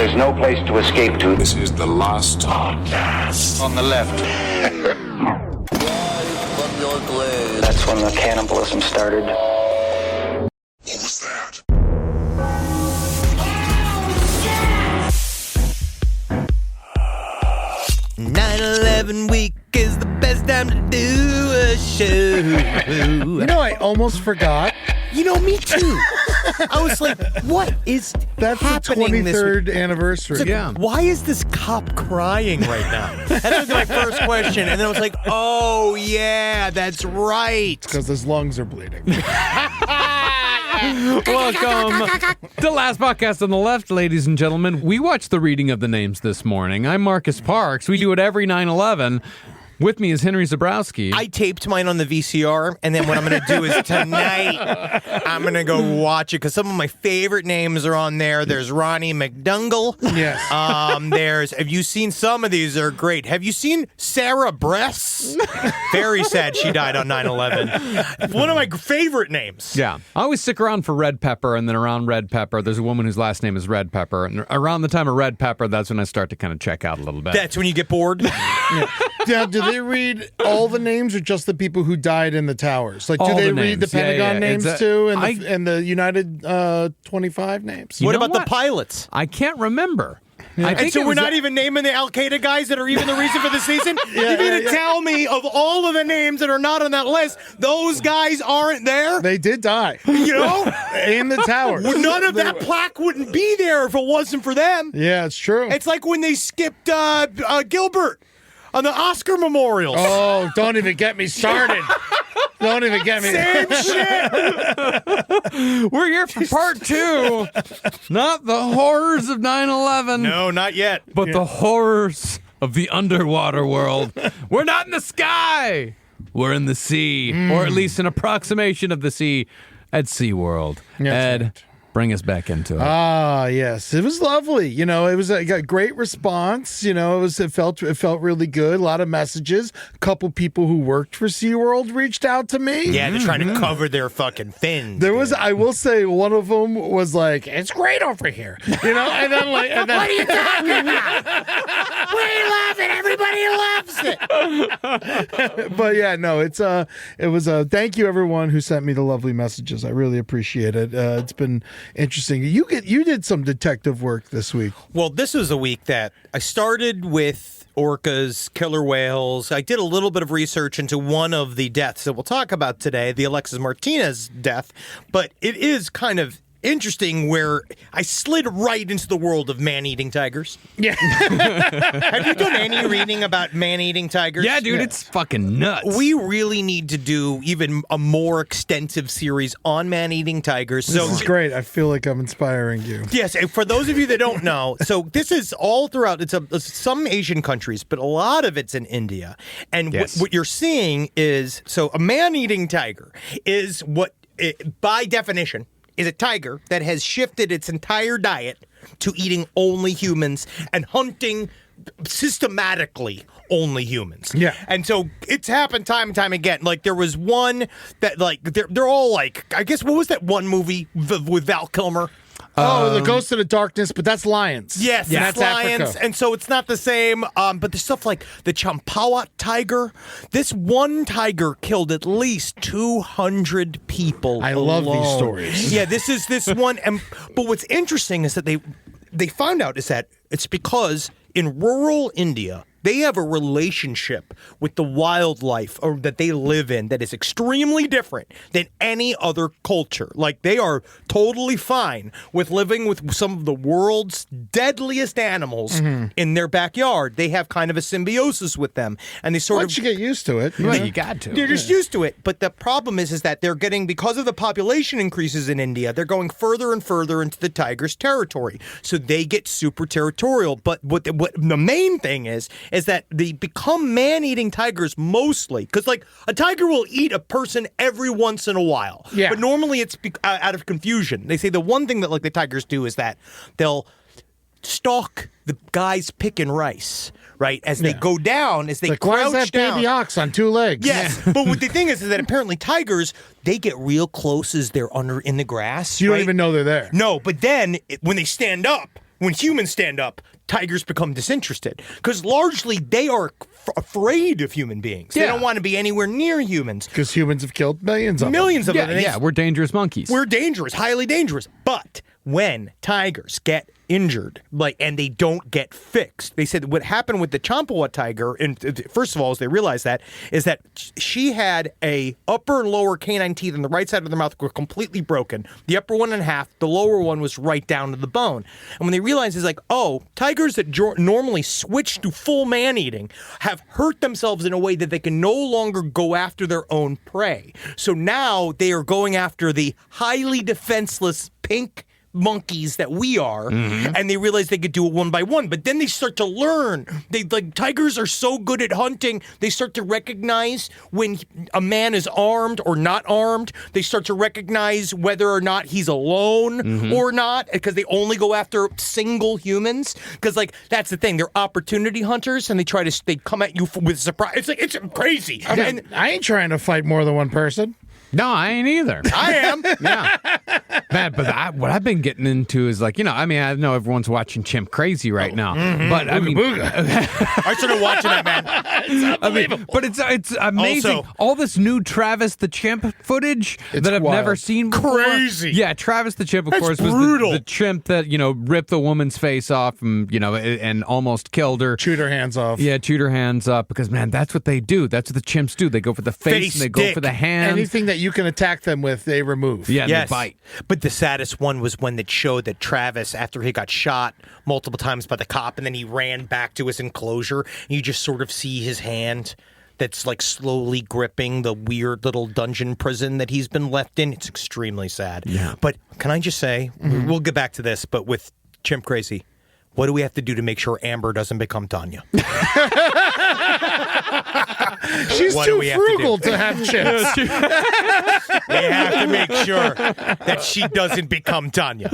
There's no place to escape to. This is the last podcast. On the left. That's when the cannibalism started. What was that? 9/11 week is the best time to do a show. You know, I almost forgot. You know, me too. I was like, what is That's the happening 23rd anniversary. It's like, why is this cop crying right now? That was my first question. And then I was like, oh, yeah, that's right. Because his lungs are bleeding. Welcome to Last Podcast on the Left, ladies and gentlemen. We watched the reading of the names this morning. I'm Marcus Parks. We do it every 9/11. With me is Henry Zabrowski. I taped mine on the VCR, and then what I'm going to do is tonight, I'm going to go watch it, because some of my favorite names are on there. There's Ronnie McDungle. Yes. Have you seen some of these? Are great. Have you seen Sarah Bress? Very sad she died on 9/11. One of my favorite names. Yeah. I always stick around for Red Pepper, and then around Red Pepper, there's a woman whose last name is Red Pepper. And around the time of Red Pepper, that's when I start to kind of check out a little bit. That's when you get bored? Now, do they read all the names or just the people who died in the towers? Like, do All they the read the names. Yeah, Pentagon yeah. names too, and the United 25 names? What know about what? the pilots? I can't remember. I And think so it we're was not even naming the Al-Qaeda guys that are even the reason for the season? You mean to tell me of all of the names that are not on that list, those guys aren't there? They did die. You know? In the towers. Well, none of that plaque wouldn't be there if it wasn't for them. Yeah, it's true. It's like when they skipped Gilbert on the Oscar memorials. Oh, don't even get me started. Don't even get me. Same shit. We're here for part 2. Not the horrors of 9/11. No, not yet. But the horrors of the underwater world. We're not in the sky. We're in the sea, or at least an approximation of the sea at SeaWorld. That's Ed, right. bring us back into it. Ah, yes, it was lovely. You know, it got great response. You know, it felt really good. A lot of messages. A couple people who worked for SeaWorld reached out to me. Yeah, they're trying to cover their fucking fins. There was, I will say, one of them was like, "It's great over here," you know, and then what are you talking about? We love it. Everybody loves it. But yeah, no, it was a thank you everyone who sent me the lovely messages. I really appreciate it. It's been interesting. You did some detective work this week. Well, this was a week that I started with orcas, killer whales. I did a little bit of research into one of the deaths that we'll talk about today, the Alexis Martinez death. But it is kind of interesting where I slid right into the world of man-eating tigers. Yeah. Have you done any reading about man-eating tigers? Yeah, dude, it's fucking nuts. We really need to do even a more extensive series on man-eating tigers. This is great. I feel like I'm inspiring you. Yes, and for those of you that don't know, so this is all throughout. It's some Asian countries, but a lot of it's in India. And Yes. what you're seeing is, so a man-eating tiger is what, by definition, is a tiger that has shifted its entire diet to eating only humans and hunting systematically only humans. Yeah. And so it's happened time and time again. Like there was one that like they're all like, I guess, what was that one movie with Val Kilmer? The Ghost of the Darkness, but that's lions. Yes, and that's that's lions, Africa. and so it's not the same. But there's stuff like the Champawat tiger. This one tiger killed at least 200 people. I love these alone. stories. Yeah, this one. But what's interesting is that they found out is that it's because in rural India, they have a relationship with the wildlife or that they live in that is extremely different than any other culture. Like they are totally fine with living with some of the world's deadliest animals in their backyard. They have kind of a symbiosis with them, and they sort Once of you get used to it, Well, you got to. they're just used to it. But the problem is that they're getting, because of the population increases in India, they're going further and further into the tiger's territory. So they get super territorial. But what the main thing is that they become man-eating tigers mostly. Because, like, a tiger will eat a person every once in a while. Yeah. But normally it's out of confusion. They say the one thing that, like, the tigers do is that they'll stalk the guys picking rice, right? As they go down, as they like, why crouch is that down. baby ox on 2 legs? Yes, but what the thing is that apparently tigers, they get real close as they're under in the grass. You don't right? even know they're there. No, but then when they stand up, when humans stand up, tigers become disinterested because largely they are afraid of human beings. They Yeah. don't want to be anywhere near humans. Because humans have killed millions of them. Millions of Yeah, them. And yeah, we're dangerous monkeys. we're dangerous, highly dangerous. But when tigers get injured, and they don't get fixed, they said what happened with the Champawat tiger, and first of all, as they realized that, is that she had a upper and lower canine teeth on the right side of the mouth were completely broken. The upper one in half, the lower one was right down to the bone. And when they realized, it's like, oh, tigers that normally switch to full man-eating have hurt themselves in a way that they can no longer go after their own prey. So now they are going after the highly defenseless pink monkeys that we are, and they realize they could do it one by one. But then they start to learn. Tigers are so good at hunting, they start to recognize when a man is armed or not armed. They start to recognize whether or not he's alone or not, because they only go after single humans. Because that's the thing, they're opportunity hunters, and they come at you with surprise. It's crazy. I ain't trying to fight more than one person. No, I ain't either. I am. Yeah. Man, but what I've been getting into is I know everyone's watching Chimp Crazy right now, but I mean, I started watching that, man. It's unbelievable. but it's amazing. Also- all this new Travis the Chimp footage that I've wild. never seen before. Crazy. Yeah, Travis the Chimp, of That's course, was brutal. the chimp that ripped the woman's face off and almost killed her. Chewed her hands off. Yeah, chewed her hands up because man, that's what they do. That's what the chimps do. They go for the face, Face, and they go dick, for the hands. Anything that you can attack them with, they remove. Yeah, and Yes. they bite. But the saddest one was when it showed that Travis, after he got shot multiple times by the cop, and then he ran back to his enclosure, and you just sort of see his hand that's slowly gripping the weird little dungeon prison that he's been left in. It's extremely sad. Yeah. But can I just say, we'll get back to this, but with Chimp Crazy, what do we have to do to make sure Amber doesn't become Tanya? She's What do too we have to frugal do? to have chips. We have to make sure that she doesn't become Tanya.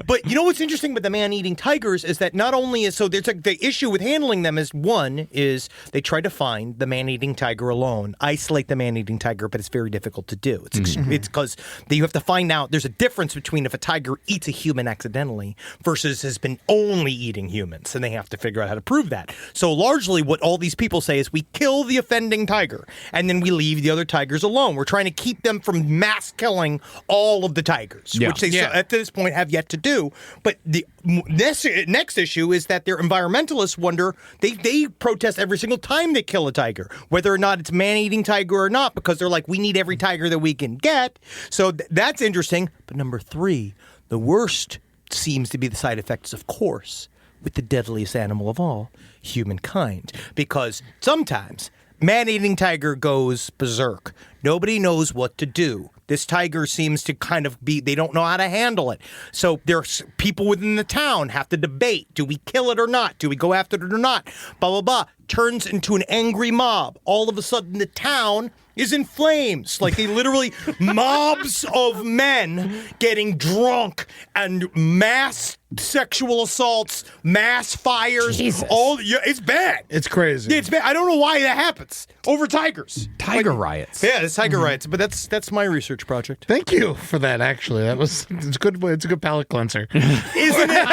But you know what's interesting about the man-eating tigers is that not only is there's the issue with handling them is one is they try to find the man-eating tiger alone, isolate the man-eating tiger, but it's very difficult to do. It's because you have to find out there's a difference between if a tiger eats a human accidentally versus has been only eating humans, and they have to figure out how to prove that. So largely what all these people say is we kill the offending tiger and then we leave the other tigers alone. We're trying to keep them from mass killing all of the tigers, Yeah. which they at this point have yet to do. But the next issue is that their environmentalists wonder, they protest every single time they kill a tiger, whether or not it's man-eating tiger or not, because they're like, we need every tiger that we can get. So that's interesting. But number 3, the worst seems to be the side effects, of course, with the deadliest animal of all, humankind. Because sometimes man-eating tiger goes berserk. Nobody knows what to do. This tiger seems to kind of they don't know how to handle it. So there's people within the town have to debate. Do we kill it or not? Do we go after it or not? Blah, blah, blah. Turns into an angry mob. All of a sudden, the town is in flames. They literally, mobs of men getting drunk and mass sexual assaults, mass fires. Jesus. It's bad. It's crazy. Yeah, it's bad. I don't know why that happens over tigers. Tiger riots. Yeah, it's tiger riots, but that's my research project. Thank you for that. Actually, it's good. It's a good palate cleanser. Isn't it?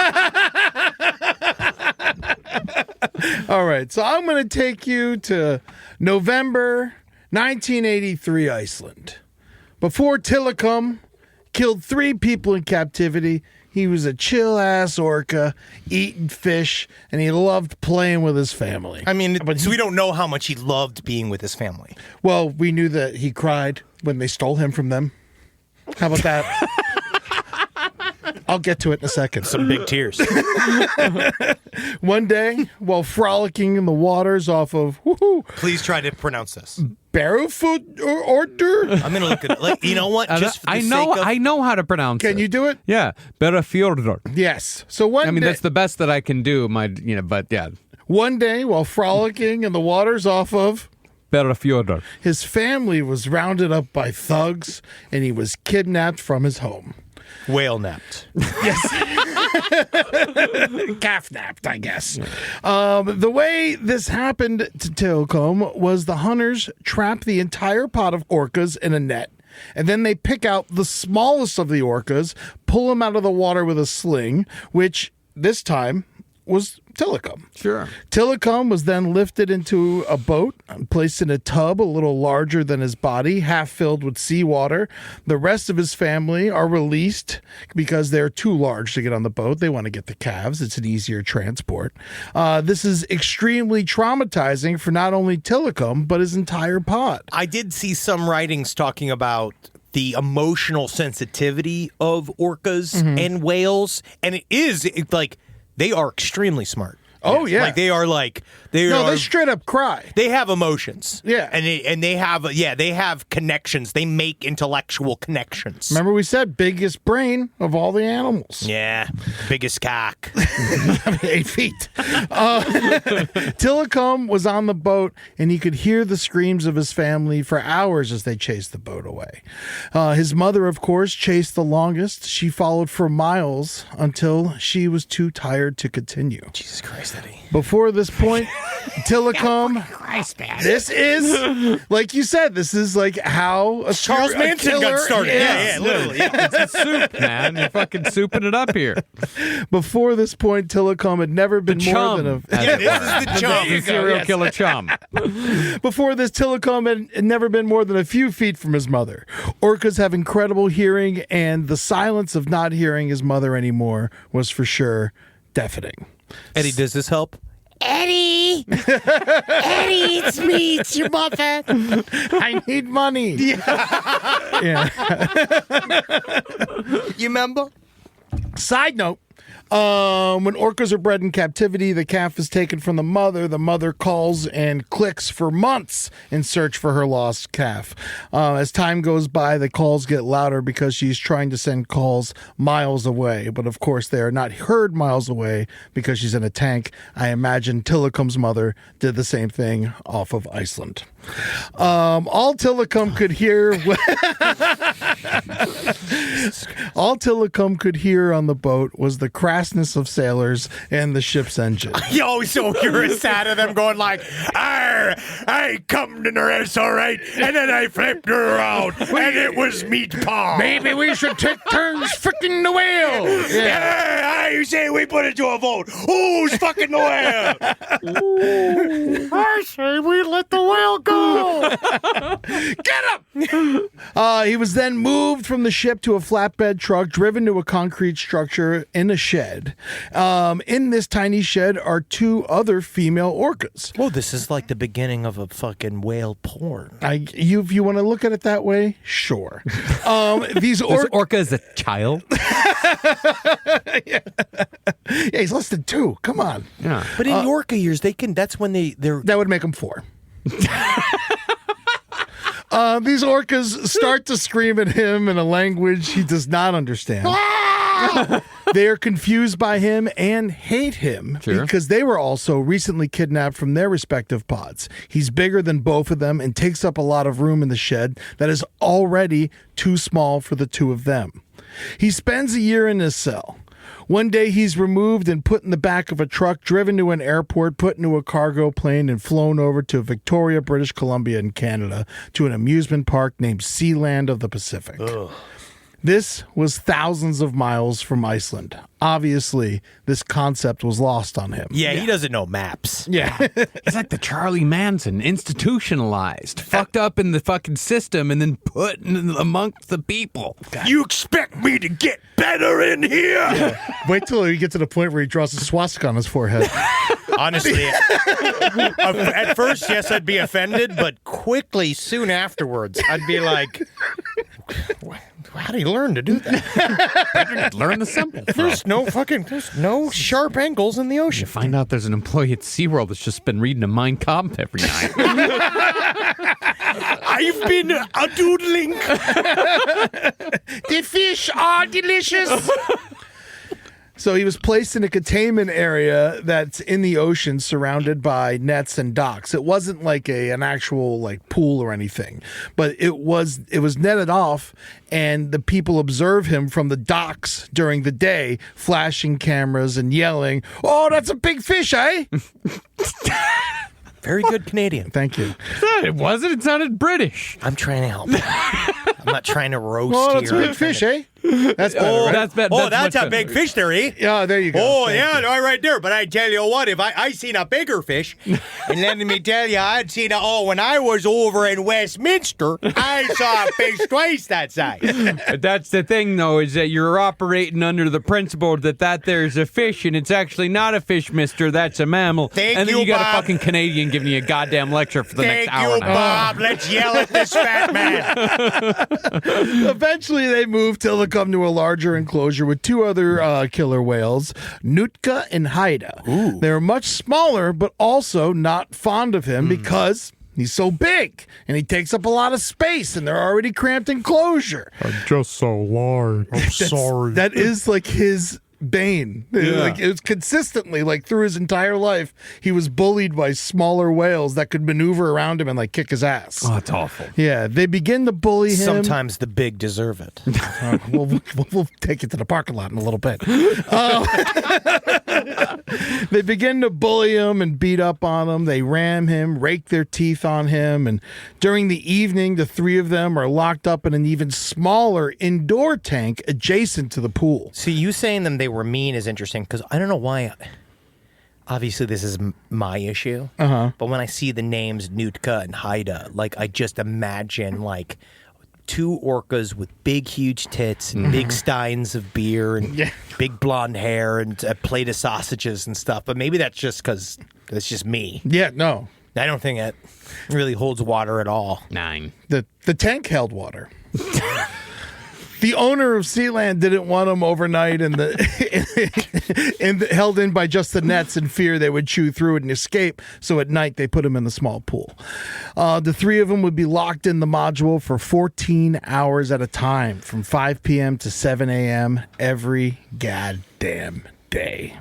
All right, so I'm going to take you to November 1983, Iceland. Before Tilikum killed 3 people in captivity, he was a chill-ass orca, eating fish, and he loved playing with his family. I mean, so we don't know how much he loved being with his family. Well, we knew that he cried when they stole him from them. How about that? I'll get to it in a second. Some big tears. One day, while frolicking in the waters off of Please try to pronounce this. Barefoot Order. I'm gonna look at it. You know what? Just for the I sake know of, I know how to pronounce it. Can you do it? Yeah, Berafjordr. Yes. So one day, That's the best that I can do. But yeah, one day, while frolicking in the waters off of, Berafjordr. his family was rounded up by thugs, and he was kidnapped from his home. whale napped. Calf napped, I guess. The way this happened to Tilikum was the hunters trap the entire pod of orcas in a net, and then they pick out the smallest of the orcas, pull them out of the water with a sling, which this time was Tilikum. Sure. Tilikum was then lifted into a boat, placed in a tub a little larger than his body, half filled with seawater. The rest of his family are released because they're too large to get on the boat. They want to get the calves. It's an easier transport. This is extremely traumatizing for not only Tilikum, but his entire pod. I did see some writings talking about the emotional sensitivity of orcas and whales, and it's like they are extremely smart. Oh, yeah. Like they They straight up cry. They have emotions. Yeah. And they have connections. They make intellectual connections. Remember we said biggest brain of all the animals. Yeah. Biggest cock. 8 feet. Tilikum was on the boat, and he could hear the screams of his family for hours as they chased the boat away. His mother, of course, chased the longest. She followed for miles until she was too tired to continue. Jesus Christ, Eddie. Before this point, Tilikum, this is, like you said, this is like how a Charles Manson got started. Yes. Yeah, literally. Yeah. It's a soup, man. You're fucking souping it up here. Before this point, Tilikum had never been more than a... Yeah, this is the chum. The serial killer chum. Before this, Tilikum had never been more than a few feet from his mother. Orcas have incredible hearing, and the silence of not hearing his mother anymore was for sure deafening. Eddie, does this help? Eddie! Eddie, it's me, it's your mother. I need money. Yeah. You remember? Side note, when orcas are bred in captivity, the calf is taken from the mother. The mother calls and clicks for months in search for her lost calf. As time goes by, the calls get louder because she's trying to send calls miles away. But of course, they are not heard miles away because she's in a tank. I imagine Tilikum's mother did the same thing off of Iceland. All Tilikum could hear... All Tilikum could hear on the boat was the crassness of sailors and the ship's engine. Yo, so you're sad of them going like, I come to the rest, all right, and then I flipped her around, and it was meat pie. Maybe we should take turns fucking the whale. Yeah, I say we put it to a vote. Who's fucking the whale? I say we let the whale go. Get him! He was then moved from the ship to a flatbed truck, driven to a concrete structure in a shed. In this tiny shed are two other female orcas. Well, this is like the beginning of a fucking whale porn. If you want to look at it that way, sure. These Orca is a child. Yeah, he's less than 2. Come on. Yeah. But in orca years, that's when they're... That would make him 4. These orcas start to scream at him in a language he does not understand. They are confused by him and hate him because they were also recently kidnapped from their respective pods. He's bigger than both of them and takes up a lot of room in the shed that is already too small for the two of them. He spends a year in his cell. One day he's removed and put in the back of a truck, driven to an airport, put into a cargo plane, and flown over to Victoria, British Columbia in Canada to an amusement park named Sealand of the Pacific. Ugh. This was thousands of miles from Iceland. Obviously, this concept was lost on him. Yeah, he doesn't know maps. Yeah. It's like the Charlie Manson, institutionalized, fucked up in the fucking system, and then put amongst the people. You expect me to get better in here? Wait till he gets to the point where he draws a swastika on his forehead. Honestly, at first, yes, I'd be offended, but quickly, soon afterwards, I'd be like, how do you learn to do that? Learn the simple. There's no sharp angles in the You ocean. find out there's an employee at SeaWorld that's just been reading a Mein Kampf every night. I've been a doodling. The fish are delicious. So he was placed in a containment area that's in the ocean, surrounded by nets and docks. It wasn't like an actual like pool or anything, but it was netted off, and the people observe him from the docks during the day, flashing cameras and yelling, "Oh, that's a big fish, eh?" Very good Canadian. Thank you. It wasn't. It sounded British. I'm trying to help. I'm not trying to roast Oh, that's a here. big fish, eh? That's better, right? That's better. That's a big fish there, eh? Yeah, there you go. Oh, Thank yeah, you. right there. But I tell you what, if I seen a bigger fish, and let me tell you, I'd seen when I was over in Westminster, I saw a fish twice that size. That's the thing, though, is that you're operating under the principle that there's a fish, and it's actually not a fish, mister. That's a mammal. Thank and then you, you got Bob. a fucking Canadian giving you a goddamn lecture for the Thank next hour you, and a half. Bob. Let's yell at this fat man. Eventually, they moved Tilikum to a larger enclosure with two other killer whales, Nootka and Haida. They were much smaller, but also not fond of him because he's so big and he takes up a lot of space, and they're already cramped enclosure. Just so large. I'm sorry. That is like his bane. Like, it was consistently, like, through his entire life, he was bullied by smaller whales that could maneuver around him and like kick his ass. Oh, it's awful. Yeah, they begin to bully him. Sometimes the big deserve it. We'll take it to the parking lot in a little bit. They begin to bully him and beat up on him. They ram him, rake their teeth on him, and during the evening, the three of them are locked up in an even smaller indoor tank adjacent to the pool. See, you saying them they were mean is interesting because I don't know why. Obviously, this is my issue. But when I see the names Nootka and Haida, like, I just imagine like two orcas with big, huge tits and big steins of beer and big blonde hair and a plate of sausages and stuff. But maybe that's just because it's just me. Yeah, no. I don't think it really holds water at all. 9. The tank held water. The owner of Sealand didn't want him overnight and held in by just the nets in fear they would chew through it and escape. So at night they put him in the small pool. The three of them would be locked in the module for 14 hours at a time, from 5 p.m. to 7 a.m. every goddamn day.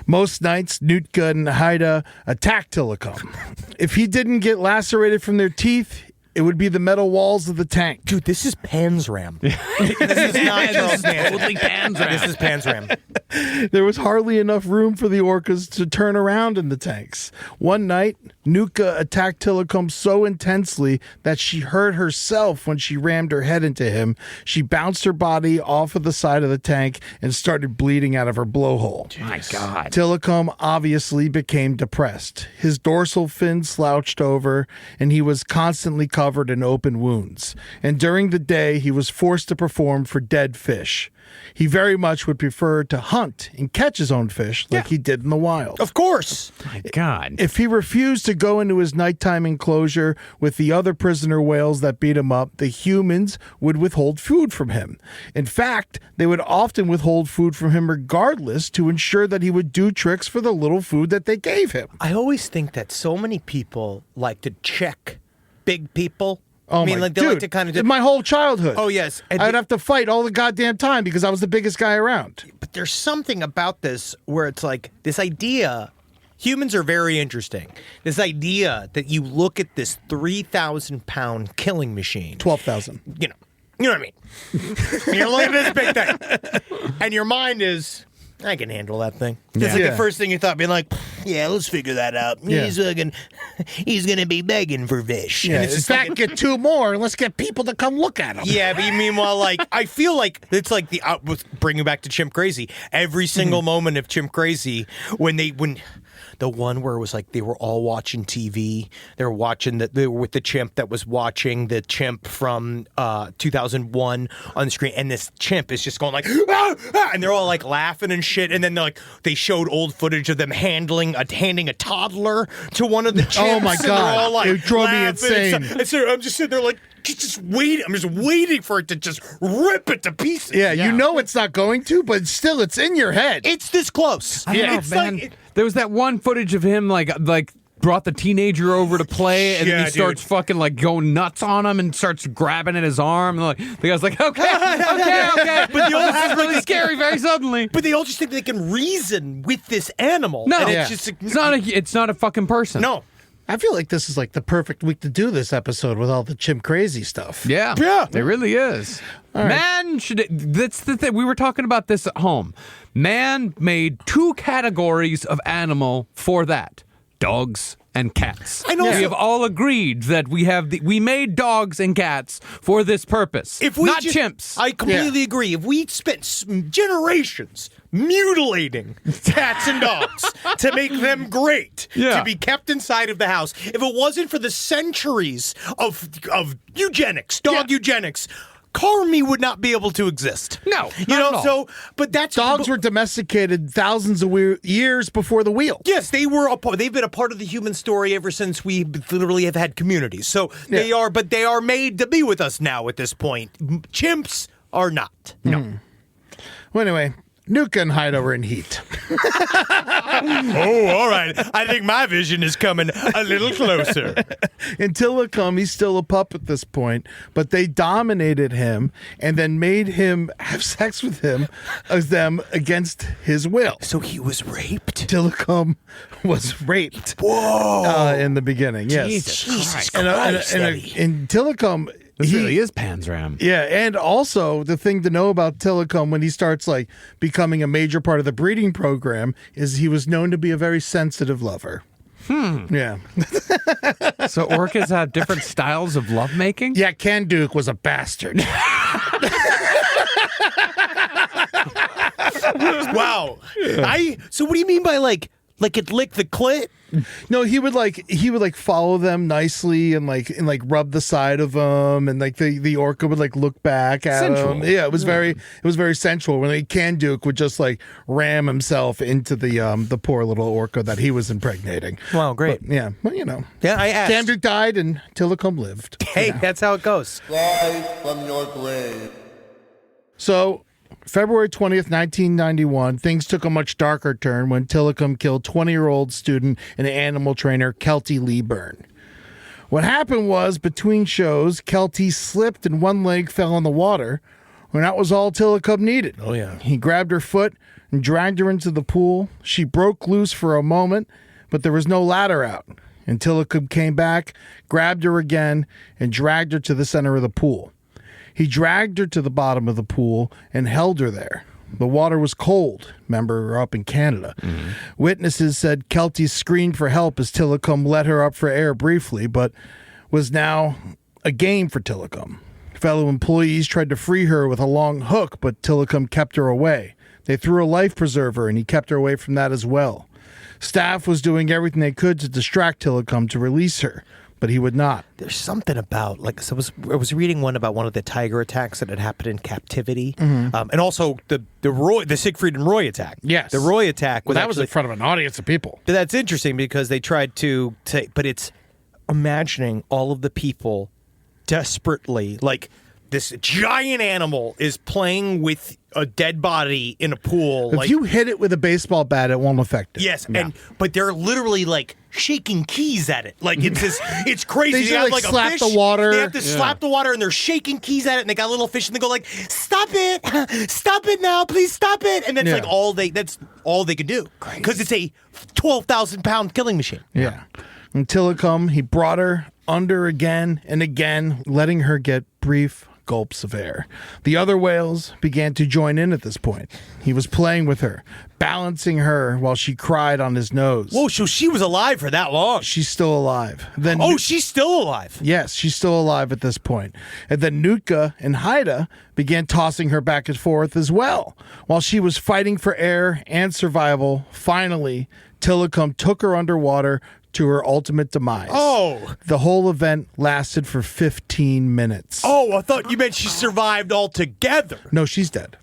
Most nights, Nootka and Haida attacked Tilikum. If he didn't get lacerated from their teeth, it would be the metal walls of the tank. Dude, this is Panzram. This is not Charles Manson. Totally Panzram. This is Panzram. There was hardly enough room for the orcas to turn around in the tanks. One night, Nootka attacked Tilikum so intensely that she hurt herself when she rammed her head into him. She bounced her body off of the side of the tank and started bleeding out of her blowhole. My God. Tilikum obviously became depressed. His dorsal fin slouched over, and he was constantly covered in open wounds. And during the day, he was forced to perform for dead fish. He very much would prefer to hunt and catch his own fish like he did in the wild. Of course. My God. If he refused to go into his nighttime enclosure with the other prisoner whales that beat him up, the humans would withhold food from him. In fact, they would often withhold food from him regardless to ensure that he would do tricks for the little food that they gave him. I always think that so many people like to check big people. Oh, I mean, my like they dude, like to kind of. my whole childhood. Oh, yes. And I'd have to fight all the goddamn time because I was the biggest guy around. But there's something about this where it's like this idea. Humans are very interesting. This idea that you look at this 3,000-pound killing machine. 12,000. You know what I mean? And you're looking at this big thing, and your mind is, I can handle that thing. It's like Yeah. the first thing you thought, being like, yeah, let's figure that out. Yeah. He's gonna be begging for fish. Yeah, And it's in just fact, like, get two more and let's get people to come look at them. yeah, but meanwhile, like, I feel like it's like with bringing back to Chimp Crazy. Every single moment of Chimp Crazy, when the one where it was like they were all watching TV. They were watching they were with the chimp that was watching the chimp from 2001 on the screen, and this chimp is just going like, ah, ah, and they're all like laughing and shit. And then they showed old footage of them handing a toddler to one of the chimps. Oh, my and God. they're all, like, It drove me laughing insane. and stuff. And so I'm just sitting there like, just waiting. I'm just waiting for it to just rip it to pieces. Yeah, you know it's not going to, but still, it's in your head. It's this close. I don't know, It's man. like. There was that one footage of him like brought the teenager over to play, and then Yeah, he starts dude. fucking like going nuts on him and starts grabbing at his arm. And the guy's like, okay. But But they all this have is really like scary very suddenly. But they all just think they can reason with this animal. No, and Yeah. it's not a fucking person. no. I feel like this is like the perfect week to do this episode with all the Chimp Crazy stuff. Yeah, Yeah. it really is. Man should. That's the thing. We were talking about this at home. Man made 2 categories of animal for that. dogs and cats. I know. We have all agreed that we made dogs and cats for this purpose. Not chimps. I completely agree. If we spent generations mutilating cats and dogs to make them great, to be kept inside of the house, if it wasn't for the centuries of eugenics, dog eugenics, Carmi would not be able to exist. No, you know. at all. So, but that's Dogs were domesticated thousands of years before the wheel. Yes, they've been a part of the human story ever since we literally have had communities. So they are, but they are made to be with us now at this point. Chimps are not. No. Well, anyway, Nuka and Hyde are in heat. Oh, all right. I think my vision is coming a little closer. In Tilikum, he's still a pup at this point, but they dominated him and then made him have sex with them against his will. So he was raped? Tilikum was raped. Whoa. In the beginning, yes. Jesus Christ. In Tilikum, This really is Panzram. yeah, and also the thing to know about Tilikum when he starts like becoming a major part of the breeding program is he was known to be a very sensitive lover. Yeah. So orcas have different styles of lovemaking? Yeah, Ken Duke was a bastard. Wow. So what do you mean by like it licked the clit? No, he would follow them nicely and rub the side of them, and like the orca would like look back at him. Yeah, it was very sensual. When Can Duke would just like ram himself into the poor little orca that he was impregnating. Wow, great. But, yeah, well, you know. Yeah, I asked. Can Duke died and Tilikum lived. Hey, that's how it goes. Rise from your grave. So, February 20th, 1991, things took a much darker turn when Tilikum killed 20-year-old student and animal trainer Kelty Byrne. What happened was, between shows, Kelty slipped and one leg fell in the water, and that was all Tilikum needed. Oh, yeah. He grabbed her foot and dragged her into the pool. She broke loose for a moment, but there was no ladder out. And Tilikum came back, grabbed her again, and dragged her to the center of the pool. He dragged her to the bottom of the pool and held her there. The water was cold. Remember, we're up in Canada. Mm-hmm. Witnesses said Kelty screamed for help as Tilikum let her up for air briefly, but was now a game for Tilikum. Fellow employees tried to free her with a long hook, but Tilikum kept her away. They threw a life preserver, and he kept her away from that as well. Staff was doing everything they could to distract Tilikum to release her, but he would not. There's something about, I was reading one about one of the tiger attacks that had happened in captivity, and also the Siegfried and Roy attack. Yes. The Roy attack. Well, that was in front of an audience of people. But that's interesting because they tried to take, but it's imagining all of the people desperately, like this giant animal is playing with a dead body in a pool. If you hit it with a baseball bat, it won't affect it. Yes, but they're literally like shaking keys at it. Like it's crazy. They have, slap the water. They have to slap the water, and they're shaking keys at it, and they got little fish, and they go like, "Stop it now, please stop it!" And that's that's all they can do because it's a 12,000-pound killing machine. Yeah. And Tilikum, he brought her under again and again, letting her get brief gulps of air. The other whales began to join in at this point. He was playing with her, balancing her while she cried on his nose. Whoa, so she was alive for that long. She's still alive. Then she's still alive. Yes, she's still alive at this point. And then Nuka and Haida began tossing her back and forth as well. While she was fighting for air and survival, finally, Tilikum took her underwater to her ultimate demise. Oh. The whole event lasted for 15 minutes. Oh, I thought you meant she survived altogether. No, she's dead.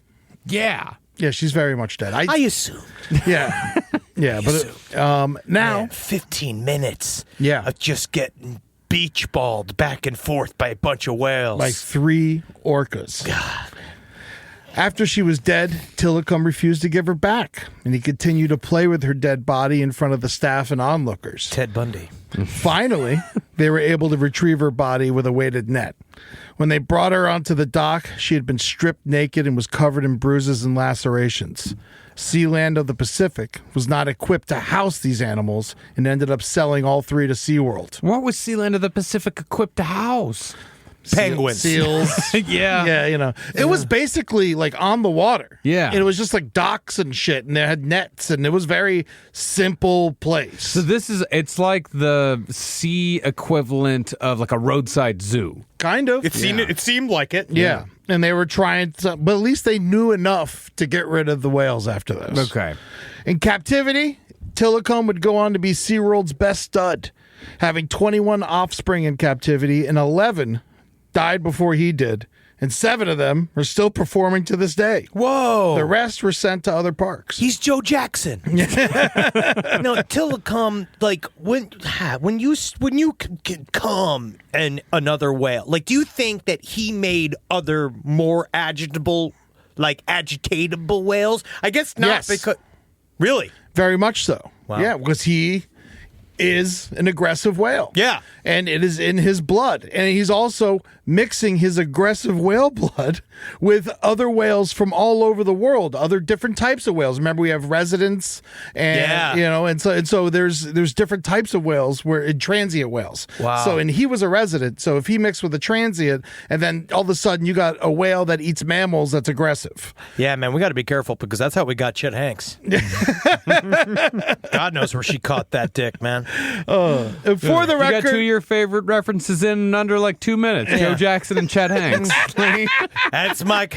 Yeah. Yeah, she's very much dead. I assumed. Yeah. Yeah, but now... Man, 15 minutes of just getting beach balled back and forth by a bunch of whales. Like 3 orcas. God. After she was dead, Tilikum refused to give her back, and he continued to play with her dead body in front of the staff and onlookers. Ted Bundy. Finally, they were able to retrieve her body with a weighted net. When they brought her onto the dock, she had been stripped naked and was covered in bruises and lacerations. Sealand of the Pacific was not equipped to house these animals and ended up selling all 3 to SeaWorld. What was Sealand of the Pacific equipped to house? penguins. seals. Yeah. Yeah, it was basically like on the water. Yeah. And it was just like docks and shit, and they had nets, and it was very simple place. So it's like the sea equivalent of like a roadside zoo. Kind of. It seemed like it. Yeah. And they were trying to, but at least they knew enough to get rid of the whales after this. Okay. In captivity, Tilikum would go on to be SeaWorld's best stud, having 21 offspring in captivity, and 11 died before he did. And 7 of them are still performing to this day. Whoa. The rest were sent to other parks. He's Joe Jackson. No, Tilikum, like when you come and another whale, like, do you think that he made other more agitatable whales? I guess not. Yes. Because really, Very much so. Wow. Yeah, because he is an aggressive whale. Yeah. And it is in his blood. And he's also mixing his aggressive whale blood with other whales from all over the world, other different types of whales. Remember, we have residents and and so there's different types of whales transient whales. Wow. So and he was a resident. So if he mixed with a transient and then all of a sudden you got a whale that eats mammals that's aggressive. yeah, man, we got to be careful because that's how we got Chet Hanks. God knows where she caught that dick, man. For the You got record, 2 of your favorite references in under like 2 minutes. Joe Jackson and Chet Hanks. That's my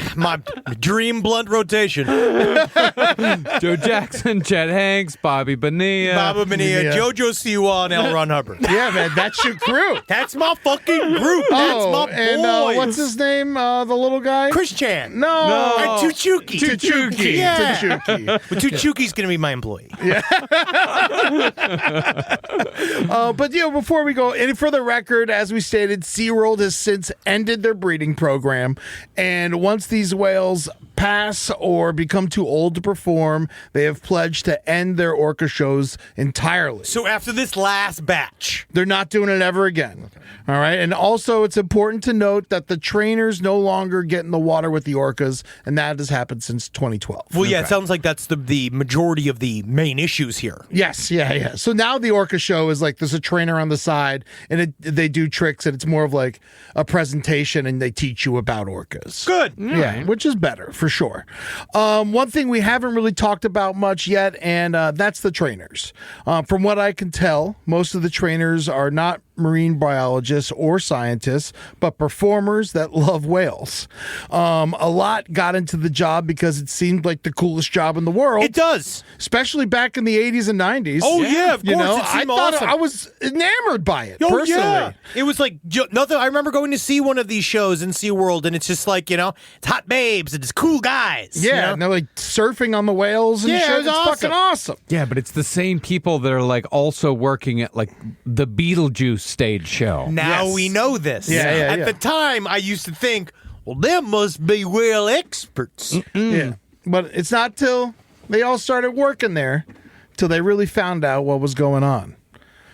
dream blunt rotation. Joe Jackson, Chet Hanks, Bobby Bonilla. Baba Bonilla, Yeah. JoJo Siwa, and L. Ron Hubbard. yeah, man, that's your crew. That's my fucking group. That's my boys. And what's his name? The little guy? Chris Chan. No. And Tuchuki. Tuchuki. Yeah. Tuchuki. But Tuchuki's going to be my employee. But before we go, and for the record, as we stated, SeaWorld has since ended their breeding program, and once these whales pass or become too old to perform, they have pledged to end their orca shows entirely. So after this last batch. They're not doing it ever again. All right. And also, it's important to note that the trainers no longer get in the water with the orcas, and that has happened since 2012. Well, yeah, it sounds like that's the majority of the main issues here. Yes, yeah. So now the orca show is like there's a trainer on the side, and they do tricks, and it's more of like a presentation, and they teach you about orcas. Good. Yeah, which is better for sure. One thing we haven't really talked about much yet, and that's the trainers. From what I can tell, most of the trainers are not marine biologists or scientists, but performers that love whales. A lot got into the job because it seemed like the coolest job in the world. It does. Especially back in the 80s and 90s. Oh, yeah, of course. It I seemed thought awesome. I was enamored by it, Oh, personally. yeah. It was like nothing. I remember going to see one of these shows in SeaWorld, and it's just like, it's hot babes and it's cool guys. Yeah, and they're like surfing on the whales and Yeah, shit. it was It's awesome. fucking awesome. Yeah, but it's the same people that are like also working at like the Beetlejuice stage show. Now Yes. we know this. Yeah, At yeah. the time, I used to think, well, them must be whale experts. Yeah. But it's not till they all started working there till they really found out what was going on.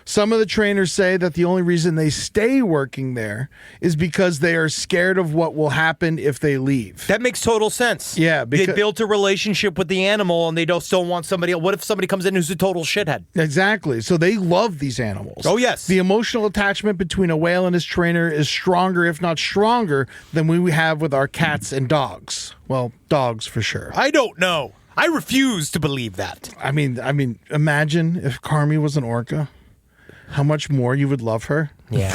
Some of the trainers say that the only reason they stay working there is because they are scared of what will happen if they leave. That makes total sense. Yeah, they because- built a relationship with the animal, and they don't still want somebody else. What if somebody comes in who's a total shithead? Exactly. So they love these animals. Oh, yes. The emotional attachment between a whale and his trainer is stronger, if not stronger, than we have with our cats and dogs. Well, dogs for sure. I don't know. I refuse to believe that. I mean, imagine if Carmi was an orca. How much more you would love her? Yeah.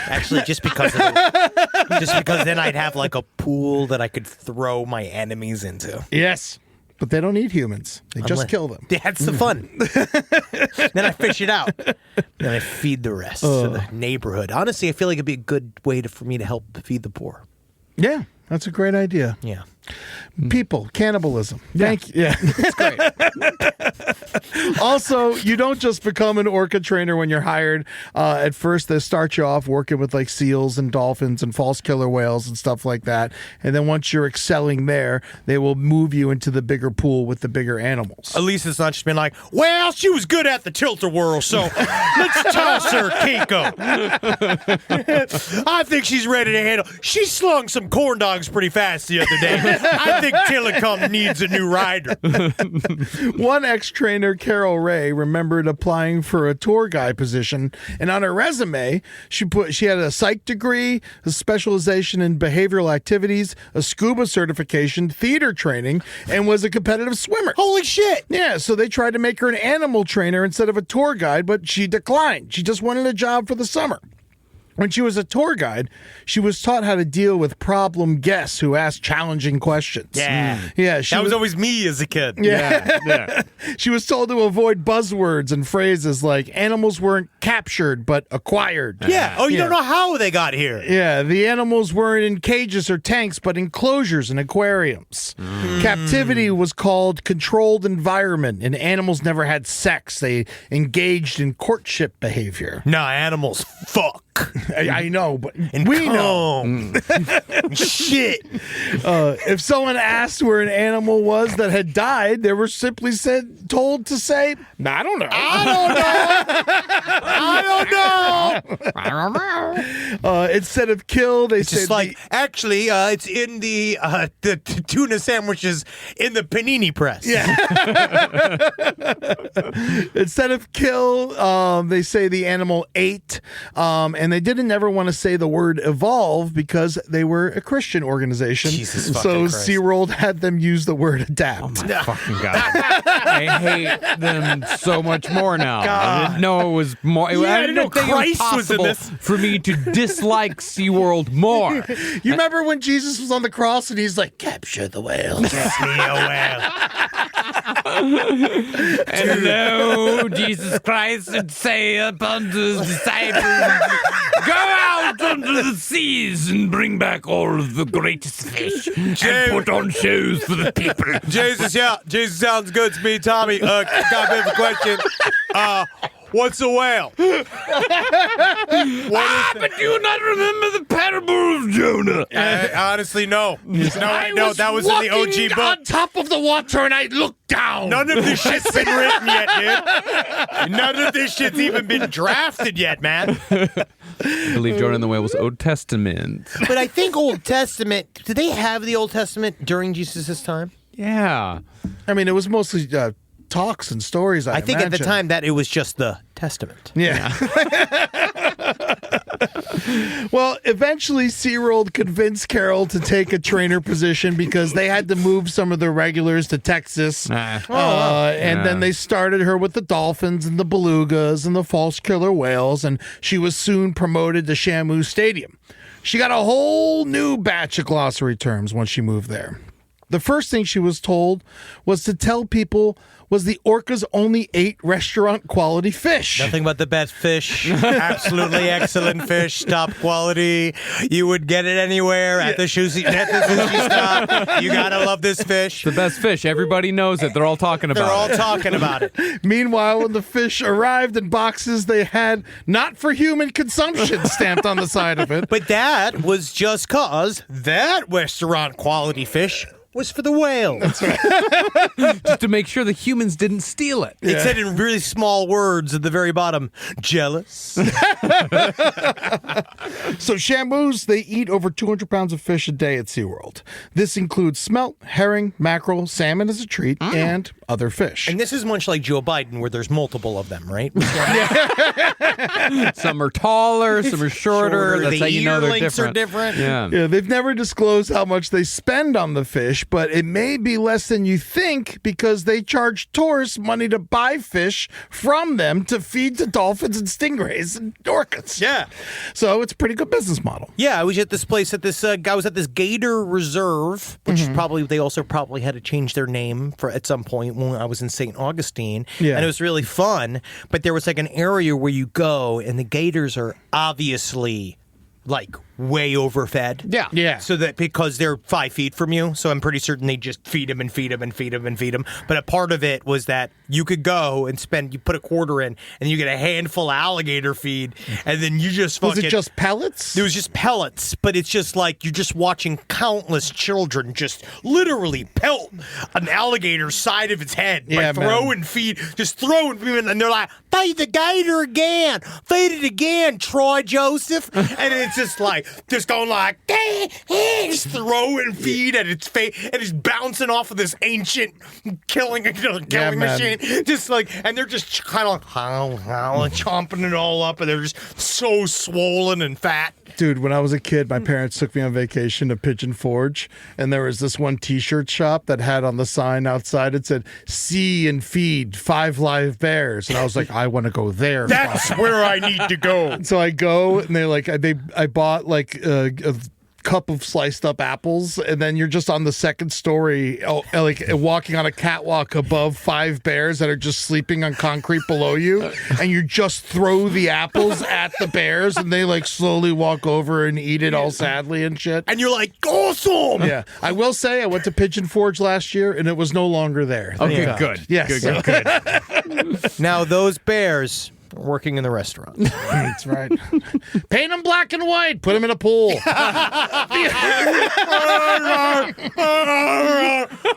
Actually, just because then I'd have like a pool that I could throw my enemies into. Yes. But they don't eat humans. They just kill them. That's the fun. Then I fish it out. Then I feed the rest to the neighborhood. Honestly, I feel like it'd be a good way for me to help feed the poor. Yeah, that's a great idea. Yeah. People, cannibalism. Thank you. Yeah, that's great. Also, you don't just become an orca trainer when you're hired. At first, they start you off working with like seals and dolphins and false killer whales and stuff like that. And then once you're excelling there, they will move you into the bigger pool with the bigger animals. At least it's not just been like, well, she was good at the tilt-a-whirl, so let's toss her, Keiko. I think she's ready to handle. She slung some corn dogs pretty fast the other day. I think Tilikum needs a new rider. One ex-trainer, Carol Del Rey remembered applying for a tour guide position, and on her resume, she had a psych degree, a specialization in behavioral activities, a scuba certification, theater training, and was a competitive swimmer. Holy shit! Yeah, so they tried to make her an animal trainer instead of a tour guide, but she declined. She just wanted a job for the summer. When she was a tour guide, she was taught how to deal with problem guests who asked challenging questions. Yeah. Yeah, That was always me as a kid. yeah. She was told to avoid buzzwords and phrases like animals weren't captured but acquired. Yeah. Oh, you don't know how they got here. Yeah, the animals weren't in cages or tanks, but enclosures and aquariums. Captivity was called controlled environment, and animals never had sex. They engaged in courtship behavior. Nah, animals fuck. I know, but And we know. Shit. If someone asked where an animal was that had died, they were simply told to say, I don't know. I don't know. Instead of kill, they said Just like, actually, it's in the tuna sandwiches in the panini press. Yeah. Instead of kill, they say the animal ate, and they didn't ever want to say the word evolve because they were a Christian organization. Jesus so fucking Christ. SeaWorld had them use the word adapt. Oh my fucking God. I hate them so much more now. I didn't know it was more. I didn't know think it was possible for me to dislike SeaWorld more. You remember when Jesus was on the cross and he's like, capture the whale. Get me a whale. And lo, Jesus Christ would say unto his disciples, go out onto the seas and bring back all of the greatest fish and put on shows for the people. Jesus sounds good to me, Tommy. Got a bit of a question. What's a whale? But do you not remember the parable of Jonah? Honestly, no. No, that was in the OG book. on top of the water and I looked down. None of this shit's been written yet, dude. None of this shit's even been drafted yet, man. I believe Jonah and the Whale was Old Testament. But I think Old Testament, did they have the Old Testament during Jesus' time? Yeah. I mean, it was mostly talks and stories, I think at the imagine. time that it was just the Testament. Yeah. Well, eventually SeaWorld convinced Carol to take a trainer position because they had to move some of their regulars to Texas. And then they started her with the dolphins and the belugas and the false killer whales, and she was soon promoted to Shamu Stadium. She got a whole new batch of glossary terms once she moved there. The first thing she was told was to tell people was the orcas only ate restaurant quality fish. Nothing but the best fish. Absolutely excellent fish. Top quality. You would get it anywhere at the sushi stop. You gotta love this fish. The best fish. Everybody knows it. They're all talking about They're all it. talking about it. Meanwhile, when the fish arrived in boxes, they had not for human consumption stamped on the side of it. But that was just cause that restaurant quality fish was for the whale. That's right. Just to make sure the humans didn't steal it. It said in really small words at the very bottom, jealous. So Shamus, they eat over 200 pounds of fish a day at SeaWorld. This includes smelt, herring, mackerel, salmon as a treat, and other fish. And this is much like Joe Biden, where there's multiple of them, right? Some are taller, some are shorter. That's the how you know they're earlings different. are different. Yeah. Yeah, they've never disclosed how much they spend on the fish, but it may be less than you think because they charge tourists money to buy fish from them to feed to dolphins and stingrays and orcas. Yeah. So it's a pretty good business model. Yeah, I was at this place I was at this gator reserve, which is they also probably had to change their name for at some point when I was in St. Augustine. Yeah. And it was really fun, but there was like an area where you go and the gators are obviously like way overfed. Yeah. Yeah. So that because they're 5 feet from you, so I'm pretty certain they just feed them and feed them and feed them and feed them. But a part of it was that you could go and you put a quarter in, and you get a handful of alligator feed, and then you just Was it just pellets? It was just pellets, but it's just like you're just watching countless children just literally pelt an alligator's side of its head Yeah, by throwing feed, just throwing feed, and they're like, feed the gator again, feed it again, Troy Joseph, and it's just like just going like, just throwing feed at its face, and it's bouncing off of this ancient killing machine. Just like, and they're just kind of like chomping it all up, and they're just so swollen and fat. Dude, when I was a kid, my parents took me on vacation to Pigeon Forge, and there was this one T-shirt shop that had on the sign outside, it said, "See and feed 5 live bears." And I was like, I want to go there. That's where I need to go. So I go, and I bought like a cup of sliced up apples, and then you're just on the second story, like walking on a catwalk above 5 bears that are just sleeping on concrete below you, and you just throw the apples at the bears, and they like slowly walk over and eat it all sadly and shit. And you're like, awesome! Yeah, I will say I went to Pigeon Forge last year, and it was no longer there. Okay, good. Yes. Good. Now those bears are working in the restaurant. That's right. Paint them black and white. Put them in a pool.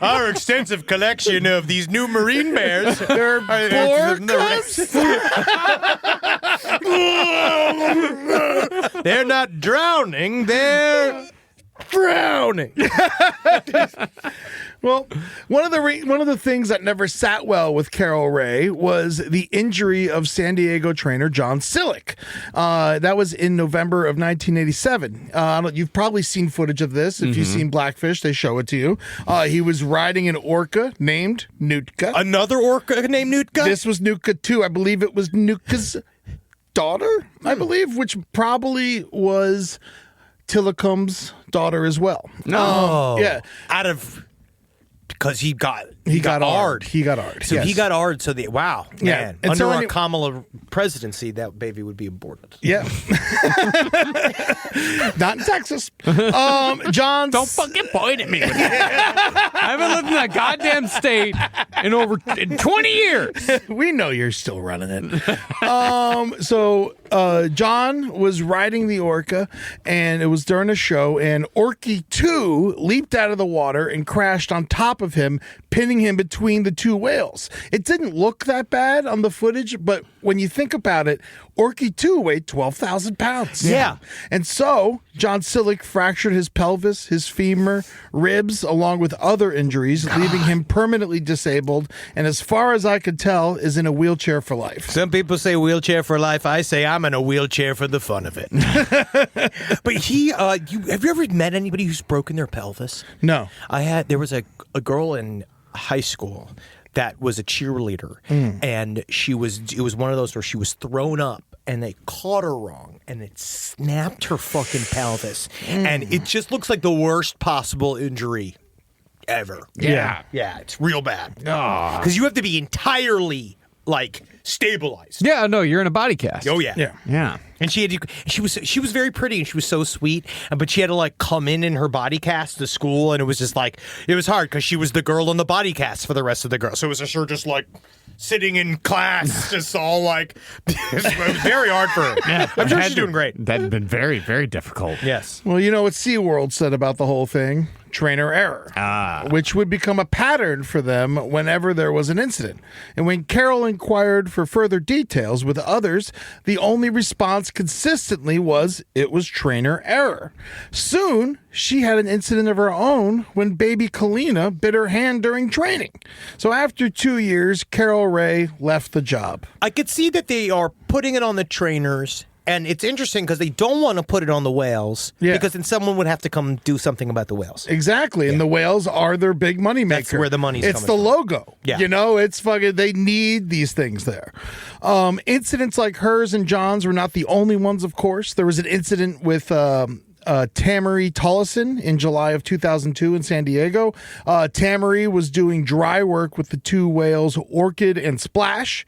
Our extensive collection of these new marine bears. They're They're not drowning. They're frowning. Well, one of the things that never sat well with Carol Ray was the injury of San Diego trainer John Sillick. That was in November of 1987. You've probably seen footage of this. If you've seen Blackfish, they show it to you. He was riding an orca named Nootka. Another orca named Nootka? This was Nootka too. I believe it was Nootka's daughter, I believe, which probably was Tilikum's daughter as well. No. Yeah. Because he got hard. He got hard. So yes. he got hard. So wow, Yeah. man. And Under so our Kamala presidency, that baby would be aborted. Yeah. Not in Texas. John. Don't fucking point at me with that. I haven't lived in that goddamn state in 20 years. We know you're still running it. So John was riding the orca, and it was during a show, and Orky 2 leaped out of the water and crashed on top of him, pinning him between the 2 whales. It didn't look that bad on the footage, but when you think about it, Orky 2 weighed 12,000 pounds. Yeah. And so John Sillick fractured his pelvis, his femur, ribs, along with other injuries, leaving him permanently disabled, and as far as I could tell, is in a wheelchair for life. Some people say wheelchair for life. I say I'm in a wheelchair for the fun of it. But have you ever met anybody who's broken their pelvis? No. There was a girl in high school that was a cheerleader, and it was one of those where she was thrown up, and they caught her wrong, and it snapped her fucking pelvis, and it just looks like the worst possible injury ever. Yeah. Yeah, it's real bad. Because you have to be entirely like stabilized. Yeah, no, you're in a body cast. Oh yeah. Yeah. Yeah. And she was very pretty, and she was so sweet, but she had to like come in her body cast to school, and it was just like, it was hard because she was the girl in the body cast for the rest of the girls. So it was just her just like sitting in class, just all like, it was very hard for her. Yeah, I'm sure she's doing great. That had been very, very difficult. Yes. Well, you know what SeaWorld said about the whole thing? Trainer error, which would become a pattern for them whenever there was an incident. And when Carol inquired for further details with others, the only response consistently was it was trainer error. Soon, she had an incident of her own when baby Kalina bit her hand during training. So after 2 years, Carol Ray left the job. I could see that they are putting it on the trainers. And it's interesting because they don't want to put it on the whales, because then someone would have to come do something about the whales. Exactly. And the whales are their big money maker. That's where the money's It's coming the from. logo. Yeah. You know, it's fucking, they need these things there. Incidents like hers and John's were not the only ones, of course. There was an incident with Tamari Tollison in July of 2002 in San Diego. Tamari was doing dry work with the 2 whales, Orchid and Splash.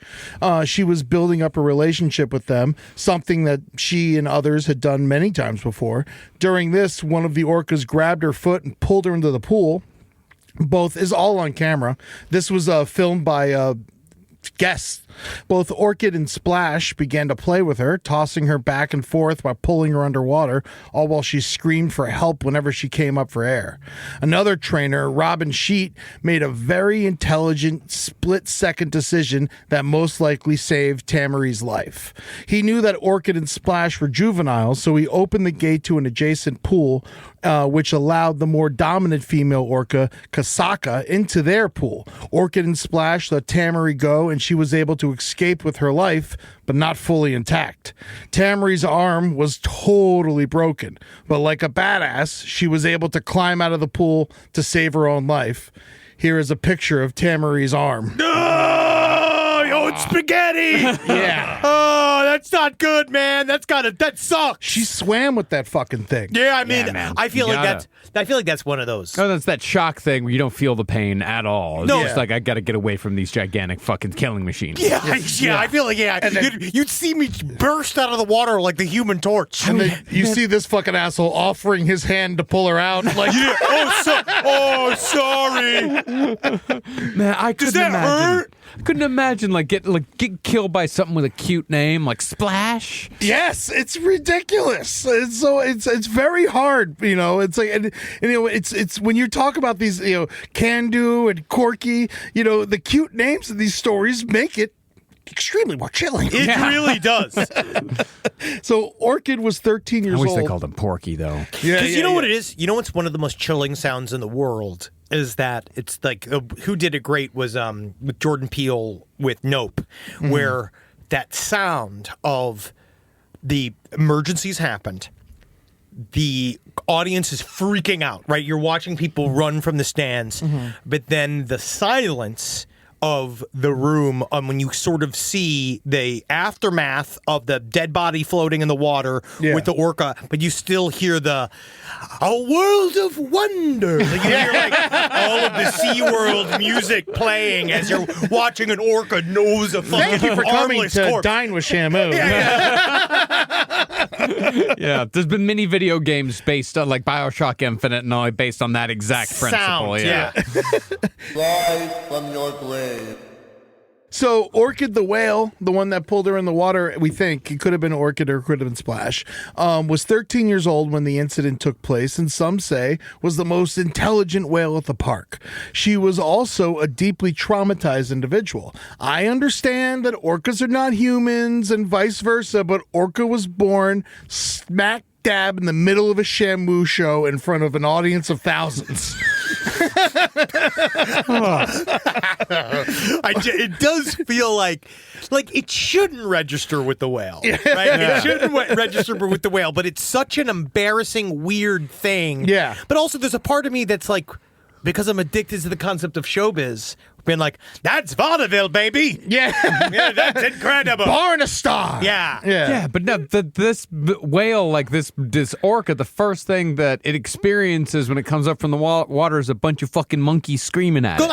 She was building up a relationship with them, something that she and others had done many times before. During this, one of the orcas grabbed her foot and pulled her into the pool. Both is all on camera. This was filmed by guests. Both Orchid and Splash began to play with her, tossing her back and forth while pulling her underwater, all while she screamed for help whenever she came up for air. Another trainer, Robin Sheet, made a very intelligent split-second decision that most likely saved Tamarie's life. He knew that Orchid and Splash were juveniles, so he opened the gate to an adjacent pool, which allowed the more dominant female orca, Kasaka, into their pool. Orchid and Splash let Tamarie go, and she was able to escape with her life, but not fully intact. Tamarie's arm was totally broken, but like a badass, she was able to climb out of the pool to save her own life. Here is a picture of Tamarie's arm. Oh, it's spaghetti. Yeah. Oh, that's not good, man. That sucks. She swam with that fucking thing. Yeah, I mean, man. I feel You like gotta- that's one of those. Oh, that's that shock thing where you don't feel the pain at all. It's No. just like, I got to get away from these gigantic fucking killing machines. Yeah, I feel like you'd see me burst out of the water like the Human Torch. And then you see this fucking asshole offering his hand to pull her out. Like, sorry. Man, I couldn't that imagine. hurt? I couldn't imagine get killed by something with a cute name like Splash. yes, it's ridiculous. It's very hard. You know, it's like, and you know, it's when you talk about these, you know, Can-Do and Corky, you know, the cute names of these stories make it extremely more chilling. It really does. So Orchid was 13 years I wish old. they called him Porky though. Yeah, Because you know what it is? You know what's one of the most chilling sounds in the world? Is that it's like who did it great was with Jordan Peele with Nope, where that sound of the emergencies happened, the audience is freaking out, right? You're watching people run from the stands, but then the silence of the room when you sort of see the aftermath of the dead body floating in the water with the orca, but you still hear a world of wonder. Like you hear like all of the SeaWorld music playing as you're watching an orca nose a fucking Thank you for coming armless to corpse. Dine with Shamu. Yeah, there's been many video games based on like BioShock Infinite and all based on that exact principle. Sound, Yeah. Rise from your grave. So Orchid the whale, the one that pulled her in the water, we think it could have been Orchid or it could have been Splash, was 13 years old when the incident took place, and some say was the most intelligent whale at the park. She was also a deeply traumatized individual. I understand that orcas are not humans and vice versa, but Orca was born smack dab in the middle of a Shamu show in front of an audience of thousands. It does feel like it shouldn't register with the whale, right? It shouldn't register with the whale, but it's such an embarrassing, weird thing. Yeah. But also, there's a part of me that's like, because I'm addicted to the concept of showbiz, being like, that's vaudeville, baby. Yeah. Yeah, that's incredible. Born a star. Yeah. Yeah, but no, this whale, like this orca, the first thing that it experiences when it comes up from the water is a bunch of fucking monkeys screaming at it.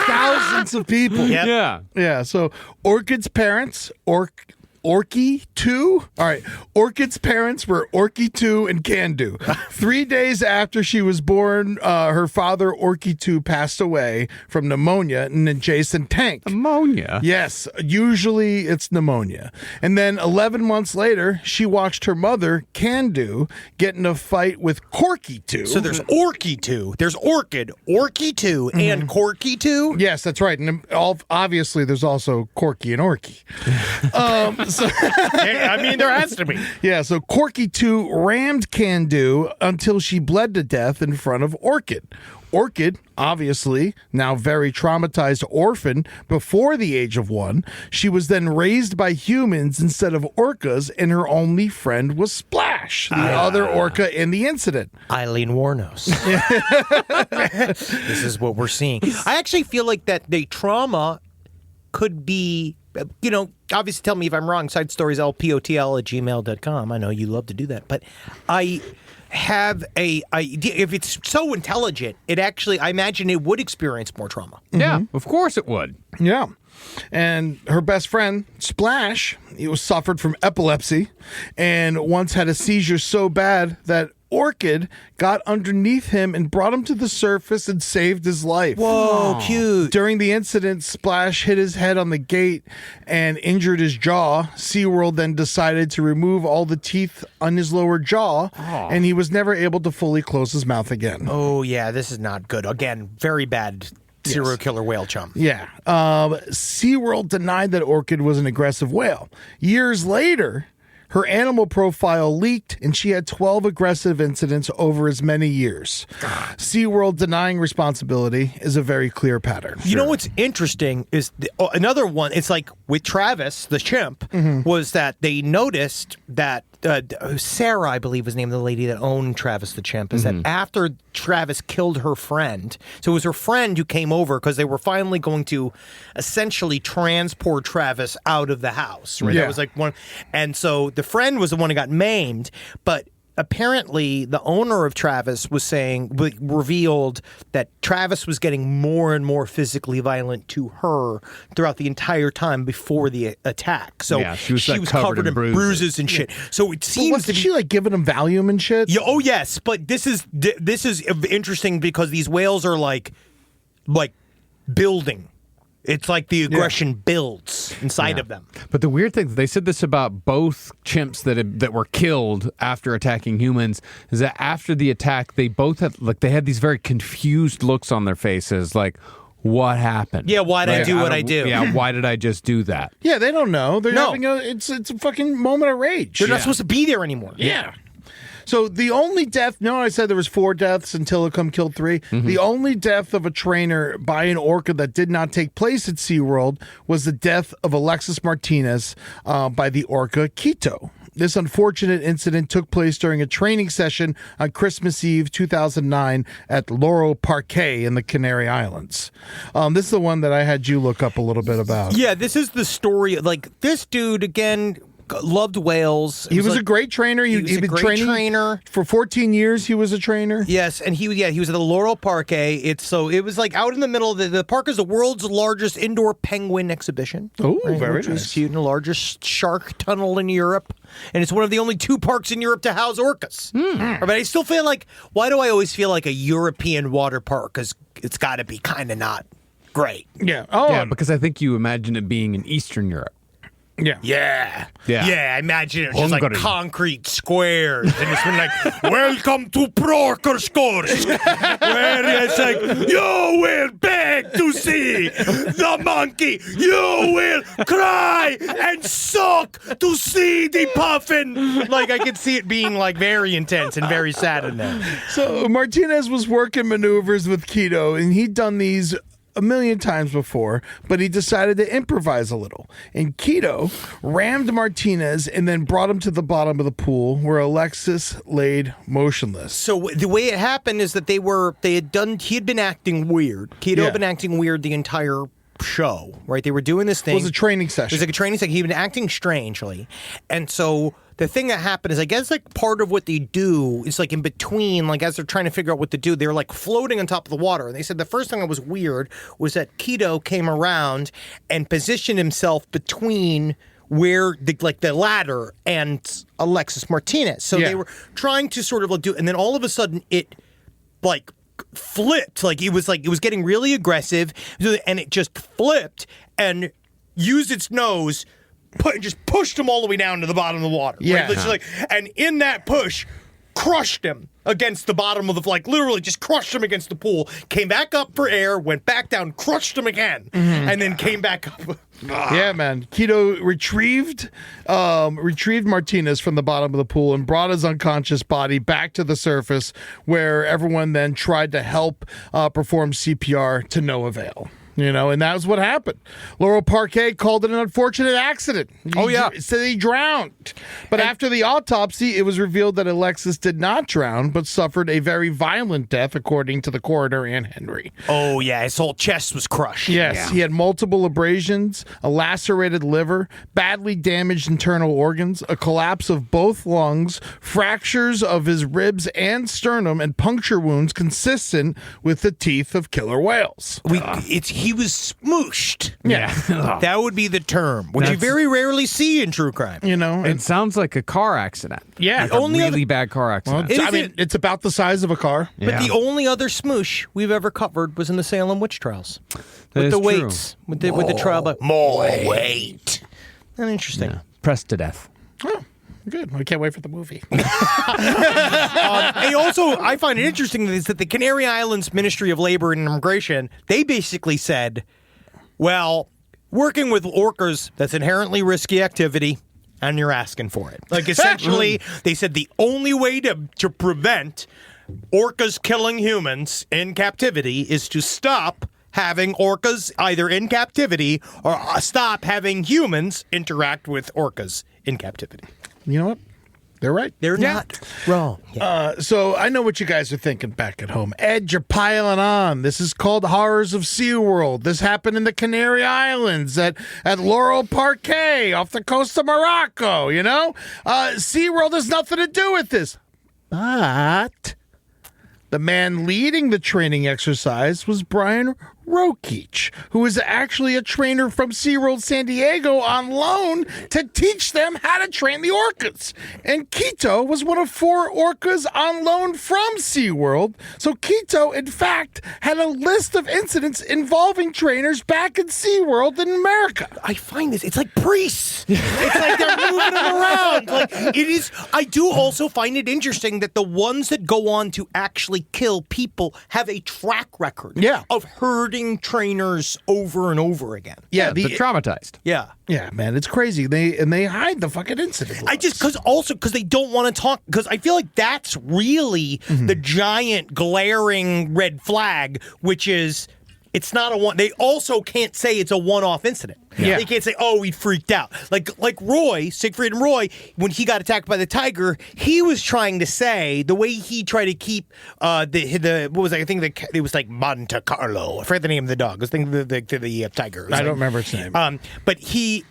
Thousands of people. Yep. Yeah. Yeah, so Orchid's parents, Orky 2? All right. Orchid's parents were Orky 2 and Can-Do. 3 days after she was born, her father, Orky 2, passed away from pneumonia in an adjacent tank. Ammonia. Yes, usually it's pneumonia. And then 11 months later, she watched her mother, Can-Do, get in a fight with Corky 2. So there's Orky 2, there's Orchid, Orky 2, and Corky 2? Yes, that's right. And obviously, there's also Corky and Orky. I mean, there has to be. Yeah, so Corky 2 rammed Can-Do until she bled to death in front of Orchid. Orchid, obviously, now very traumatized orphan before the age of 1. She was then raised by humans instead of orcas, and her only friend was Splash, the other orca in the incident. Eileen Warnos. This is what we're seeing. I actually feel like that the trauma could be, you know, obviously tell me if I'm wrong, sidestoriesLPOTL@gmail.com. I know you love to do that, but I have a idea. If it's so intelligent, it actually, I imagine it would experience more trauma. Yeah, of course it would. Yeah. And her best friend, Splash, he was suffered from epilepsy and once had a seizure so bad that Orchid got underneath him and brought him to the surface and saved his life. Whoa, cute. During the incident, Splash hit his head on the gate and injured his jaw. SeaWorld then decided to remove all the teeth on his lower jaw, and he was never able to fully close his mouth again. Oh, yeah, this is not good. Again, very bad serial killer whale chum. Yeah. SeaWorld denied that Orchid was an aggressive whale. Years later, her animal profile leaked, and she had 12 aggressive incidents over as many years. SeaWorld denying responsibility is a very clear pattern. You know what's interesting is another one. It's like with Travis, the chimp, was that they noticed that Sarah, I believe, was the name of the lady that owned Travis the chimp, is that after Travis killed her friend, so it was her friend who came over because they were finally going to essentially transport Travis out of the house. Right? Yeah. That was like one, and so the friend was the one who got maimed, but apparently the owner of Travis was revealed that Travis was getting more and more physically violent to her throughout the entire time before the attack. So Yeah, she was covered in bruises and shit. So it seems Wasn't she like giving him Valium and shit? yeah, oh yes, but this is interesting because these whales are like building. It's like the aggression builds inside of them. But the weird thing, they said this about both chimps that were killed after attacking humans, is that after the attack, they both had these very confused looks on their faces, like, what happened? Yeah, why did I do what I do? Yeah, why did I just do that? Yeah, they don't know. They're No. having it's a fucking moment of rage. They're not supposed to be there anymore. Yeah. So the only death, I said there was 4 deaths and Tilikum killed 3. The only death of a trainer by an orca that did not take place at SeaWorld was the death of Alexis Martinez by the orca Quito. This unfortunate incident took place during a training session on Christmas Eve 2009 at Loro Parque in the Canary Islands. This is the one that I had you look up a little bit about. Yeah, this is the story. Like, this dude, again, loved whales. He was a great trainer. He was a been great trainer. For 14 years, he was a trainer. Yes, and he was at the Laurel Parque. It was like out in the middle of the park is the world's largest indoor penguin exhibition. Oh, very which is nice. cute, and the largest shark tunnel in Europe. And it's one of the only 2 parks in Europe to house orcas. But I still feel like, why do I always feel like a European water park? Because it's got to be kind of not great. Yeah. Oh, Yeah, because I think you imagine it being in Eastern Europe. yeah. Yeah. Yeah. I imagine it's just like Hungary. concrete squares. And it's been like, welcome to Prokerskors. Where it's like, you will beg to see the monkey. You will cry and suck to see the puffin. Like, I could see it being like very intense and very sad in there. So Martinez was working maneuvers with Quito, and he'd done these a million times before, but he decided to improvise a little. And Quito rammed Martinez and then brought him to the bottom of the pool where Alexis laid motionless. So the way it happened is that he had been acting weird. Quito Yeah. had been acting weird the entire show, right? They were doing this thing. It was a training It session. was like a training session. He'd been acting strangely. And so the thing that happened is, I guess, like, part of what they do is, like, in between, like, as they're trying to figure out what to do, they're like floating on top of the water. And they said the first thing that was weird was that Quito came around and positioned himself between where the ladder and Alexis Martinez. So they were trying to sort of like do, and then all of a sudden it like flipped. Like it was getting really aggressive, and it just flipped and used its nose, just pushed him all the way down to the bottom of the water. Yeah. Right? Like, and in that push, crushed him against the bottom of the, like, literally just crushed him against the pool, came back up for air, went back down, crushed him again, and then came back up. Yeah, man. Quito retrieved Martinez from the bottom of the pool and brought his unconscious body back to the surface, where everyone then tried to help perform CPR to no avail. And that was what happened. Laurel Parquet called it an unfortunate accident. Said he drowned. But after the autopsy, it was revealed that Alexis did not drown, but suffered a very violent death, according to the coroner and Henry. Oh, yeah, his whole chest was crushed. Yes, he had multiple abrasions, a lacerated liver, badly damaged internal organs, a collapse of both lungs, fractures of his ribs and sternum, and puncture wounds consistent with the teeth of killer whales. he was smooshed. Yeah. That would be the term, which you That's- very rarely see in true crime. You know, It sounds like a car accident. yeah. Like a really bad car accident. It I is mean, it- it's about the size of a car. But the only other smoosh we've ever covered was in the Salem witch trials. That With the is true. weights. With the trial by more weight. And interesting. Yeah. Pressed to death. Oh, good. I can't wait for the movie. And also, I find it interesting is that the Canary Islands Ministry of Labor and Immigration, they basically said, well, working with orcas, that's inherently risky activity, and you're asking for it. Like, essentially, they said the only way to prevent orcas killing humans in captivity is to stop having orcas either in captivity or stop having humans interact with orcas in captivity. You know what? They're right. They're not wrong. So I know what you guys are thinking back at home. Ed, you're piling on. This is called Horrors of SeaWorld. This happened in the Canary Islands at Laurel Parquet off the coast of Morocco, you know? SeaWorld has nothing to do with this. But the man leading the training exercise was Brian Rokeach, who was actually a trainer from SeaWorld San Diego on loan to teach them how to train the orcas. And Quito was one of 4 orcas on loan from SeaWorld. So Quito, in fact, had a list of incidents involving trainers back in SeaWorld in America. I find this, it's like priests. It's like they're moving them around. Like, it is, I do also find it interesting that the ones that go on to actually kill people have a track record of herding trainers over and over again. Yeah, they're traumatized. Yeah. Yeah, man, it's crazy. They hide the fucking incident. I just because they don't want to talk, because I feel like that's really the giant glaring red flag, which is it's not a one. They also can't say it's a one-off incident. Yeah. They can't say, "Oh, we freaked out." Like Roy, Siegfried and Roy, when he got attacked by the tiger, he was trying to say the way he tried to keep the what was I think it was like Monte Carlo. I forget the name of the dog. I was thinking the tiger. I don't remember its name. But he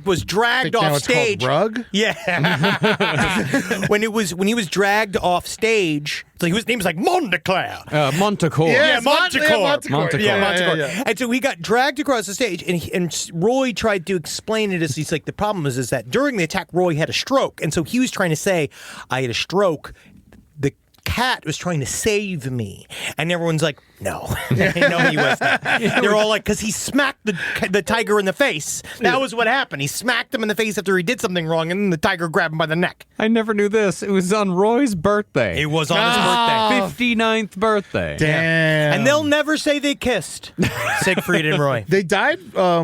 was dragged off stage. Rug? Yeah. when he was dragged off stage, so his name was like Monteclair. Montecore. Yeah, Montecore. Montecore. Yeah, Yeah, Montecore. yeah, yeah. And so he got dragged across the stage, and Roy tried to explain it as he's like, the problem is that during the attack, Roy had a stroke, and so he was trying to say, I had a stroke. The cat was trying to save me, and everyone's like, no, no, he was not. They're all like, because he smacked the tiger in the face. That was what happened. He smacked him in the face after he did something wrong, and then the tiger grabbed him by the neck. I never knew this. It was on Roy's birthday. It was on his birthday. 59th birthday. Damn. And they'll never say they kissed, Siegfried and Roy. They died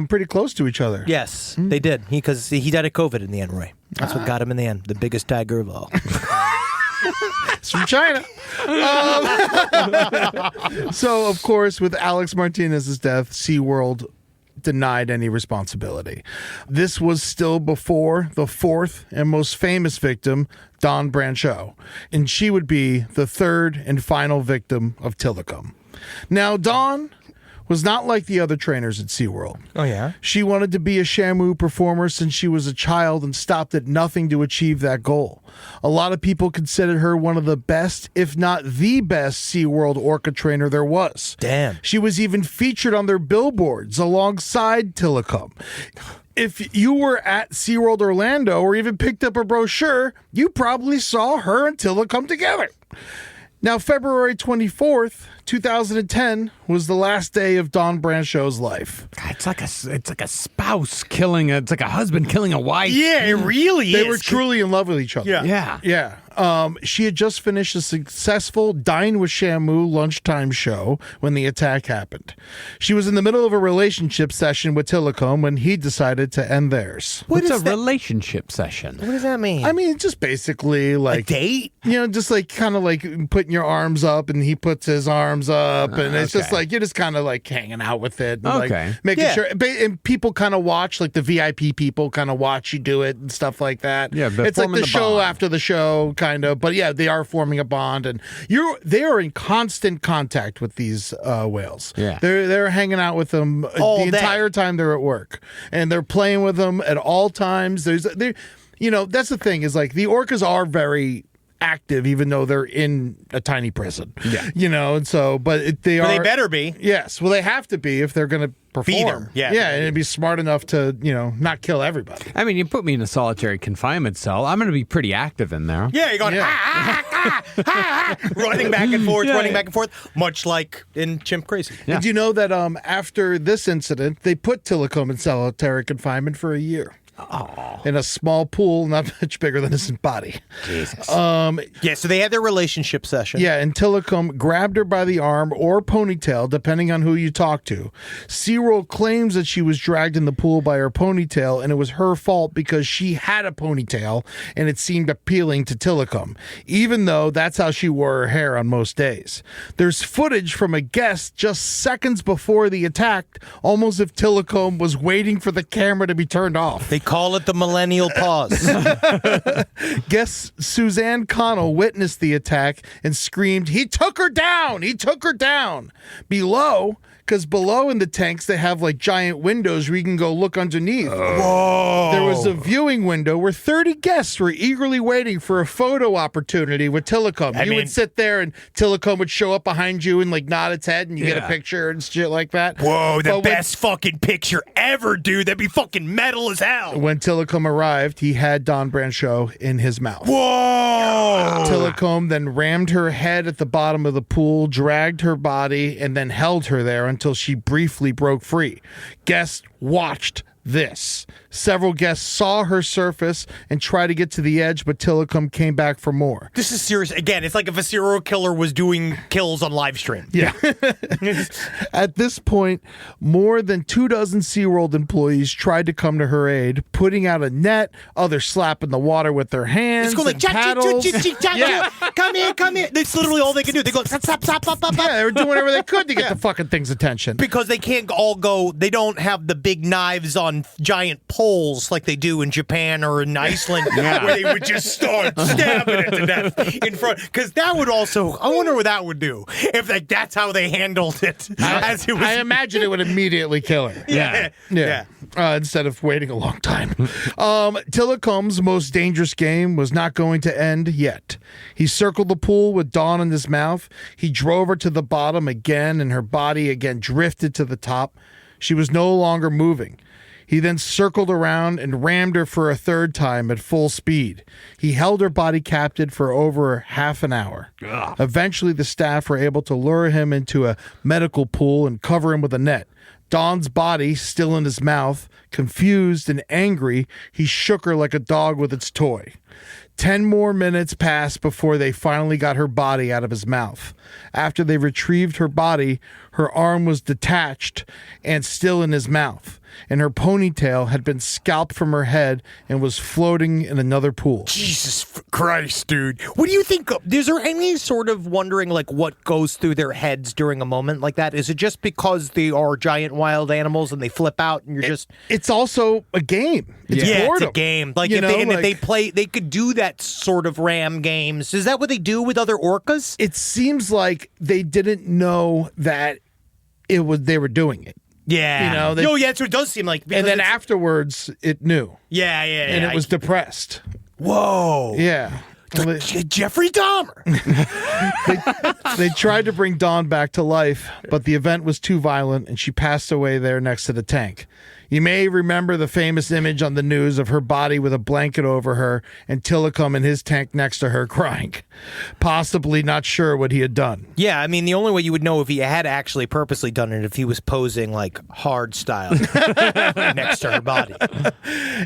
pretty close to each other. Yes, they did. Because he died of COVID in the end, Roy. That's what got him in the end. The biggest tiger of all. It's from China. So, of course, with Alex Martinez's death, SeaWorld denied any responsibility. This was still before the 4th and most famous victim, Dawn Brancheau, and she would be the 3rd and final victim of Tilikum. Now, Dawn was not like the other trainers at SeaWorld. Oh, yeah? She wanted to be a Shamu performer since she was a child and stopped at nothing to achieve that goal. A lot of people considered her one of the best, if not the best, SeaWorld orca trainer there was. Damn. She was even featured on their billboards alongside Tilikum. If you were at SeaWorld Orlando or even picked up a brochure, you probably saw her and Tilikum together. Now, February 24th, 2010 was the last day of Dawn Brancheau's life. It's like a spouse killing it's like a husband killing a wife. Yeah, it really They is. were truly in love with each other. Yeah. Yeah. She had just finished a successful Dine with Shamu lunchtime show when the attack happened. She was in the middle of a relationship session with Tilikum when he decided to end theirs. What's a is that? relationship session? What does that mean? I mean, just basically like a date? You know, just like kind of like putting your arms up and he puts his arms up and it's just Okay. like you're just kind of like hanging out with it. And Okay. Like making Yeah. sure. And people kind of watch, like the VIP people kind of watch you do it and stuff like that. Yeah, but it's like forming the the show bond. after the show kind of. But yeah, they are forming a bond and they are in constant contact with these whales. Yeah. They're hanging out with them All the day. entire time they're at work. And they're playing with them at all times. That's the thing is like the orcas are very active, even though they're in a tiny prison. Yeah. And so, but they are. They better be. Yes. Well, they have to be if they're going to perform. Yeah. Yeah, and it'd be smart enough to, not kill everybody. I mean, you put me in a solitary confinement cell, I'm going to be pretty active in there. Yeah, you're going, running back and forth, much like in Chimp Crazy. Yeah. Did you know that after this incident, they put Tilikum in solitary confinement for a year? In a small pool, not much bigger than his body. Jesus. Yeah, so they had their relationship session. Yeah, and Tilikum grabbed her by the arm or ponytail, depending on who you talk to. SeaWorld claims that she was dragged in the pool by her ponytail, and it was her fault because she had a ponytail, and it seemed appealing to Tilikum, even though that's how she wore her hair on most days. There's footage from a guest just seconds before the attack, almost as if Tilikum was waiting for the camera to be turned off. They call it the millennial pause. Guest Suzanne Connell witnessed the attack and screamed, "He took her down! He took her down!" Because below in the tanks, they have like giant windows where you can go look underneath. Whoa. There was a viewing window where 30 guests were eagerly waiting for a photo opportunity with Tilikum. You would sit there and Tilikum would show up behind you and like nod its head and you get a picture and shit like that. Whoa, the best fucking picture ever, dude. That'd be fucking metal as hell. When Tilikum arrived, he had Dawn Brancheau in his mouth. Whoa! Tilikum then rammed her head at the bottom of the pool, dragged her body, and then held her there until she briefly broke free. Guests watched this. Several guests saw her surface and try to get to the edge, but Tilikum came back for more. This is serious. Again, it's like if a serial killer was doing kills on live stream. Yeah. At this point, more than 24 SeaWorld employees tried to come to her aid, putting out a net, others slapping the water with their hands. It's going and paddles. yeah. Come here. That's literally all they can do. They go, stop. Yeah, they were doing whatever they could to get the fucking thing's attention. Because they can't all go, they don't have the big knives on giant poles like they do in Japan or in Iceland, where they would just start stabbing it to death in front. Because that would also, I wonder what that would do if like that's how they handled it. I imagine it would immediately kill her. Yeah. Instead of waiting a long time. Tilikum's most dangerous game was not going to end yet. He circled the pool with Dawn in his mouth. He drove her to the bottom again, and her body again drifted to the top. She was no longer moving. He then circled around and rammed her for a third time at full speed. He held her body captive for over half an hour. Ugh. Eventually, the staff were able to lure him into a medical pool and cover him with a net. Dawn's body still in his mouth, confused and angry, he shook her like a dog with its toy. 10 more minutes passed before they finally got her body out of his mouth. After they retrieved her body, her arm was detached and still in his mouth, and her ponytail had been scalped from her head and was floating in another pool. Jesus Christ, dude. What do you think? Is there any sort of wondering like what goes through their heads during a moment like that? Is it just because they are giant wild animals and they flip out and you're just... It's also a game. It's boredom. It's a game. Like, if they play, they could do that sort of ram games. Is that what they do with other orcas? It seems like they didn't know that they were doing it. Yeah. That's what it does seem like. And then afterwards, it knew. Yeah. And it was depressed. Whoa. Yeah. Jeffrey Dahmer. They tried to bring Dawn back to life, but the event was too violent, and she passed away there next to the tank. You may remember the famous image on the news of her body with a blanket over her and Tilikum in his tank next to her crying, possibly not sure what he had done. Yeah, I mean, the only way you would know if he had actually purposely done it if he was posing like hard style next to her body.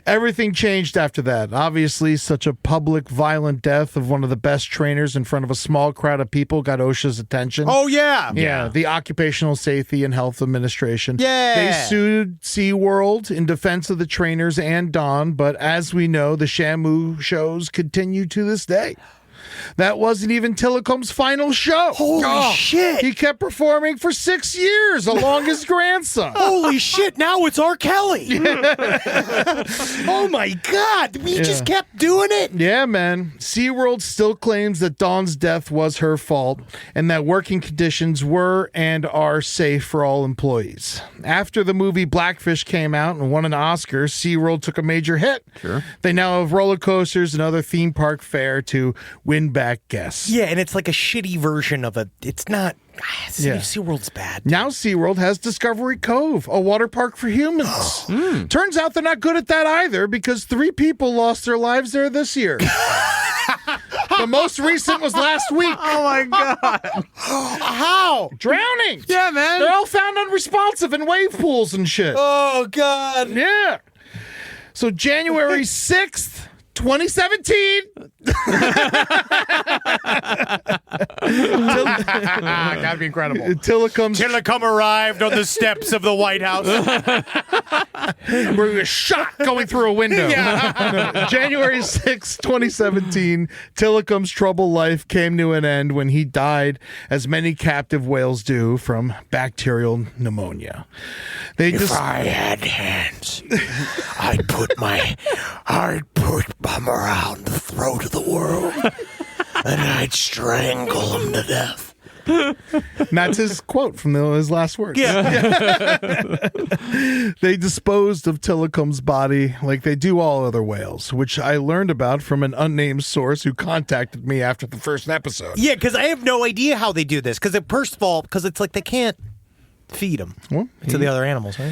Everything changed after that. Obviously, such a public, violent death of one of the best trainers in front of a small crowd of people got OSHA's attention. Oh, yeah. Yeah, the Occupational Safety and Health Administration. Yeah. They sued SeaWorld in defense of the trainers and Dawn, but as we know, the Shamu shows continue to this day. That wasn't even Tilikum's final show. Holy shit. He kept performing for 6 years along his grandson. Holy shit, now it's R. Kelly. Oh my God. He just kept doing it. Yeah, man. SeaWorld still claims that Dawn's death was her fault and that working conditions were and are safe for all employees. After the movie Blackfish came out and won an Oscar, SeaWorld took a major hit. Sure. They now have roller coasters and other theme park fare to win win back guests. Yeah, and it's like a shitty version of a. It's not. Yeah. SeaWorld's bad. Now SeaWorld has Discovery Cove, a water park for humans. Turns out they're not good at that either because 3 people lost their lives there this year. The most recent was last week. Oh my God. How? Drowning. Yeah, man. They're all found unresponsive in wave pools and shit. Oh God. Yeah. So January 6th, 2017. That'd be incredible. Tilikum arrived on the steps of the White House. We're shot going through a window. No, January 6, 2017, Tilikum's troubled life came to an end when he died, as many captive whales do, from bacterial pneumonia. If I had hands, I'd put them around the throat of the world, and I'd strangle them to death. And that's his quote from his last words. Yeah. They disposed of Tilikum's body like they do all other whales, which I learned about from an unnamed source who contacted me after the first episode. Yeah, because I have no idea how they do this. Because first of all, because it's like they can't feed them to the other animals, right?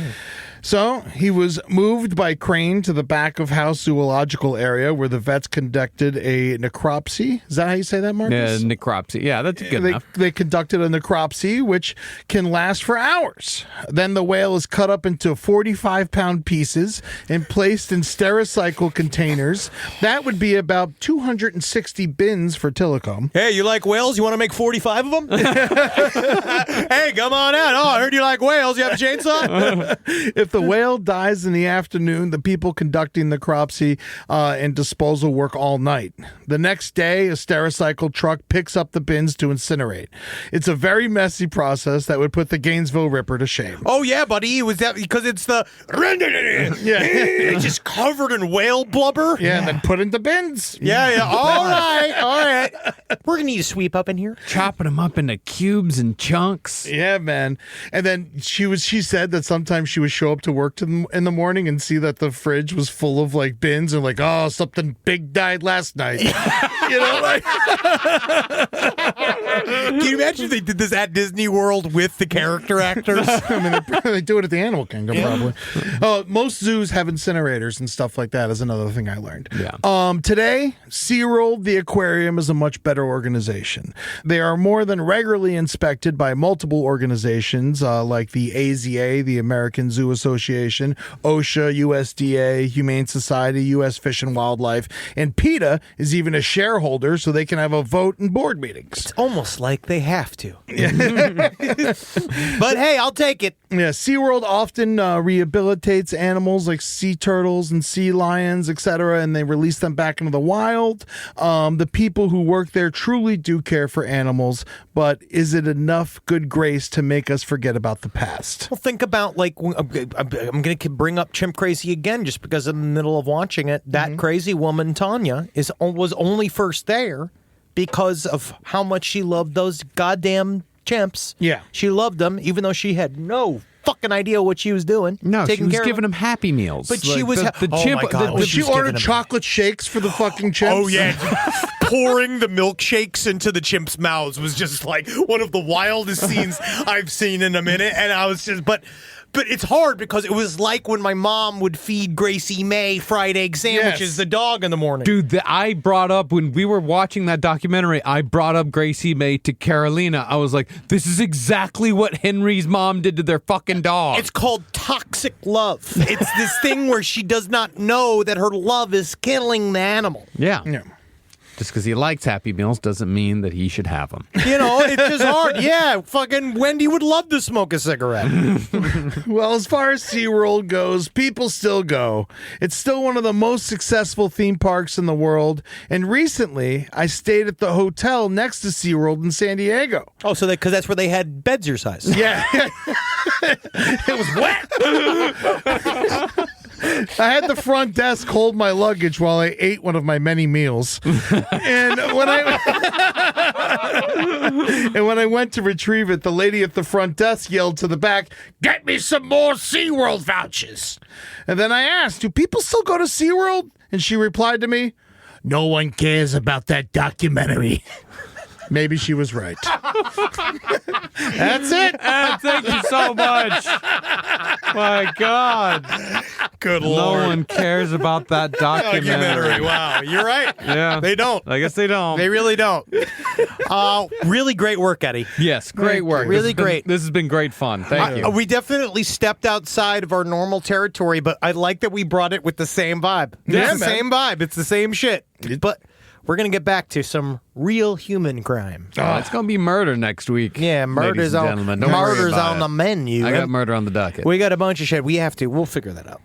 So he was moved by crane to the back of house zoological area where the vets conducted a necropsy. Is that how you say that, Marcus? Necropsy. Yeah, that's good enough. They conducted a necropsy, which can last for hours. Then the whale is cut up into 45-pound pieces and placed in Stericycle containers. That would be about 260 bins for Tilikum. Hey, you like whales? You want to make 45 of them? Hey, come on out. Oh, I heard you like whales. You have a chainsaw? If the whale dies in the afternoon, the people conducting the necropsy and disposal work all night. The next day, a Stericycle truck picks up the bins to incinerate. It's a very messy process that would put the Gainesville Ripper to shame. Oh, yeah, buddy. Was that because it's the... It's just covered in whale blubber? Yeah, and then put into bins. Yeah. All right. We're going to need a sweep up in here. Chopping them up into cubes and chunks. Yeah, man. And then she said that sometimes she would show up to work in the morning and see that the fridge was full of like bins and like, oh, something big died last night. You know, like. Can you imagine if they did this at Disney World with the character actors? I mean, they do it at the Animal Kingdom, probably. Most zoos have incinerators and stuff like that is another thing I learned. Yeah. Today, SeaWorld, the aquarium, is a much better organization. They are more than regularly inspected by multiple organizations like the AZA, the American Zoo Association, OSHA, USDA, Humane Society, U.S. Fish and Wildlife, and PETA is even a shareholder so they can have a vote in board meetings. It's almost like they have to. But hey, I'll take it. Yeah, SeaWorld often rehabilitates animals like sea turtles and sea lions, etc., and they release them back into the wild. The people who work there truly do care for animals, but is it enough good grace to make us forget about the past? Well, think about, like, I'm going to bring up Chimp Crazy again just because I'm in the middle of watching it. That crazy woman, Tanya, was only first there because of how much she loved those goddamn chimps. Yeah. She loved them, even though she had no fucking idea what she was doing. No, she taking was care giving of them Happy Meals. But she was... the oh chimp. my God. She ordered chocolate shakes for the fucking chimps. Oh, yeah. Pouring the milkshakes into the chimps' mouths was just like one of the wildest scenes I've seen in a minute. And I was just... But it's hard because it was like when my mom would feed Gracie May fried egg sandwiches, the dog, in the morning. Dude, I brought up, when we were watching that documentary, I brought up Gracie May to Carolina. I was like, this is exactly what Henry's mom did to their fucking dog. It's called toxic love. It's this thing where she does not know that her love is killing the animal. Yeah. Yeah. Just because he likes Happy Meals doesn't mean that he should have them. You know, it's just hard. Yeah, fucking Wendy would love to smoke a cigarette. Well, as far as SeaWorld goes, people still go. It's still one of the most successful theme parks in the world. And recently, I stayed at the hotel next to SeaWorld in San Diego. Oh, so because that's where they had beds your size. Yeah. It was wet. I had the front desk hold my luggage while I ate one of my many meals. And when I went to retrieve it, the lady at the front desk yelled to the back, "Get me some more SeaWorld vouchers." And then I asked, "Do people still go to SeaWorld?" And she replied to me, no one cares about that documentary. Maybe she was right. That's it. Thank you so much. My God. Good No Lord. one cares about that documentary. Wow, you're right. Yeah. They don't. I guess they don't. They really don't. Really great work, Eddie. Yes, great work. Really great. This has been great fun. Thank you. We definitely stepped outside of our normal territory, but I like that we brought it with the same vibe. Yeah, It's the man. same vibe. It's the same shit. But we're going to get back to some real human crime. It's going to be murder next week. Yeah, ladies murder's and on gentlemen. Don't worry murder's about on it. the menu. I got murder on the docket. We got a bunch of shit. We'll figure that out.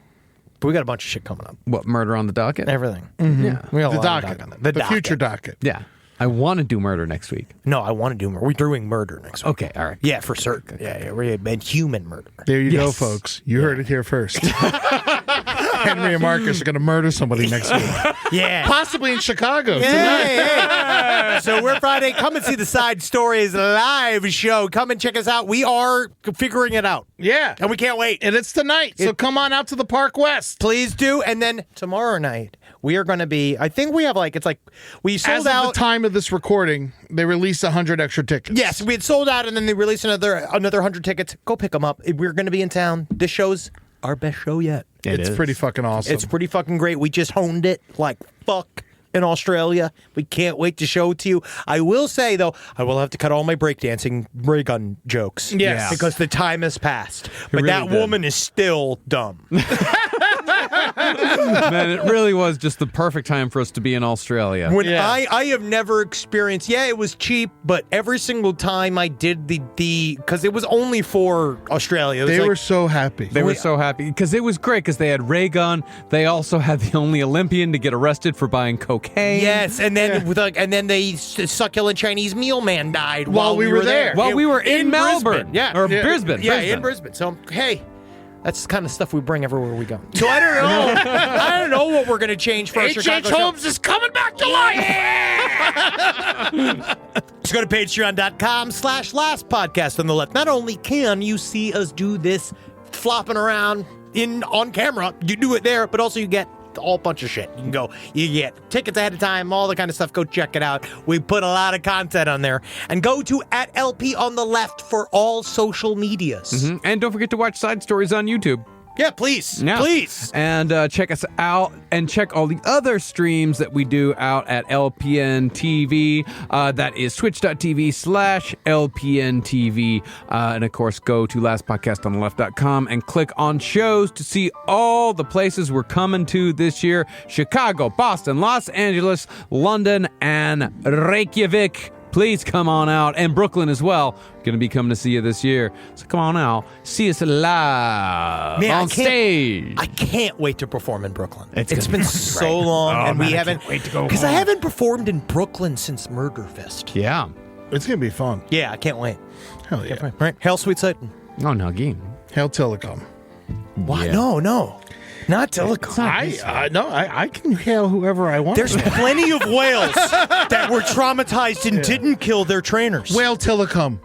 But we got a bunch of shit coming up. What, murder on the docket? Everything. Yeah. We got a The lot of docket. docket. The docket. future docket. Yeah. I want to do murder next week. No, I want to do murder. We're doing murder next week. Okay, all right. Yeah, for certain. Yeah, we're human murder. There you go, Yes. folks. You heard it here first. Henry and Marcus are going to murder somebody next week. Yeah. Possibly in Chicago tonight. Hey. So we're Friday. Come and see the Side Stories live show. Come and check us out. We are figuring it out. Yeah. And we can't wait. And it's tonight, so come on out to the Park West. Please do. And then tomorrow night, we are going to be, I think we have we sold As out. of the time of this recording, they released 100 extra tickets. Yes, we had sold out, and then they released another 100 tickets. Go pick them up. We're going to be in town. This show's our best show yet. It's pretty fucking awesome. It's pretty fucking great. We just honed it like fuck in Australia. We can't wait to show it to you. I will say, though, I will have to cut all my breakdancing ray gun jokes. Yes. Because the time has passed. But really that did. woman is still dumb. Man, it really was just the perfect time for us to be in Australia. When Yeah. I have never experienced, it was cheap, but every single time I did the because it was only for Australia. It was They like, were so happy. They were so happy because it was great because they had ray gun. They also had the only Olympian to get arrested for buying cocaine. yes, and then and then the succulent Chinese meal man died While we were there. While we were in Brisbane. Melbourne. Yeah. Or Yeah. Brisbane. Yeah, Brisbane. in Brisbane. So hey, that's the kind of stuff we bring everywhere we go. So I don't know. I don't know what we're gonna change for our Chicago show. Holmes is coming back to life. Just go to patreon.com/lastpodcast on the left. Not only can you see us do this flopping around on camera, you do it there, but also you get a whole bunch of shit. You get tickets ahead of time, all the kind of stuff. Go check it out. We put a lot of content on there. And go to @LP on the left for all social medias. Mhm. And don't forget to watch Side Stories on YouTube. Yeah, please. Yeah. Please. And check us out and check all the other streams that we do out at LPN TV. That is twitch.tv/LPN TV. And of course, go to lastpodcastontheleft.com and click on shows to see all the places we're coming to this year. Chicago, Boston, Los Angeles, London, and Reykjavik. Please come on out. And Brooklyn as well. Going to be coming to see you this year. So come on out. See us live Man, on stage. I can't wait to perform in Brooklyn. It's It's gonna been be so great. long, Oh, and man, we I haven't. can't wait to go Because I home. haven't performed in Brooklyn since Murderfest. Yeah. It's going to be fun. Yeah, I can't wait. Hell yeah. Right, Hail Sweet Satan. Oh, no, game. Hail Tilikum. Why? Yeah. No, not Tilikum. I can hail whoever I want. There's plenty of whales that were traumatized and didn't kill their trainers. Whale Tilikum.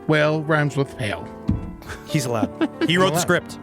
Whale rhymes with hail. He's allowed. He wrote the script.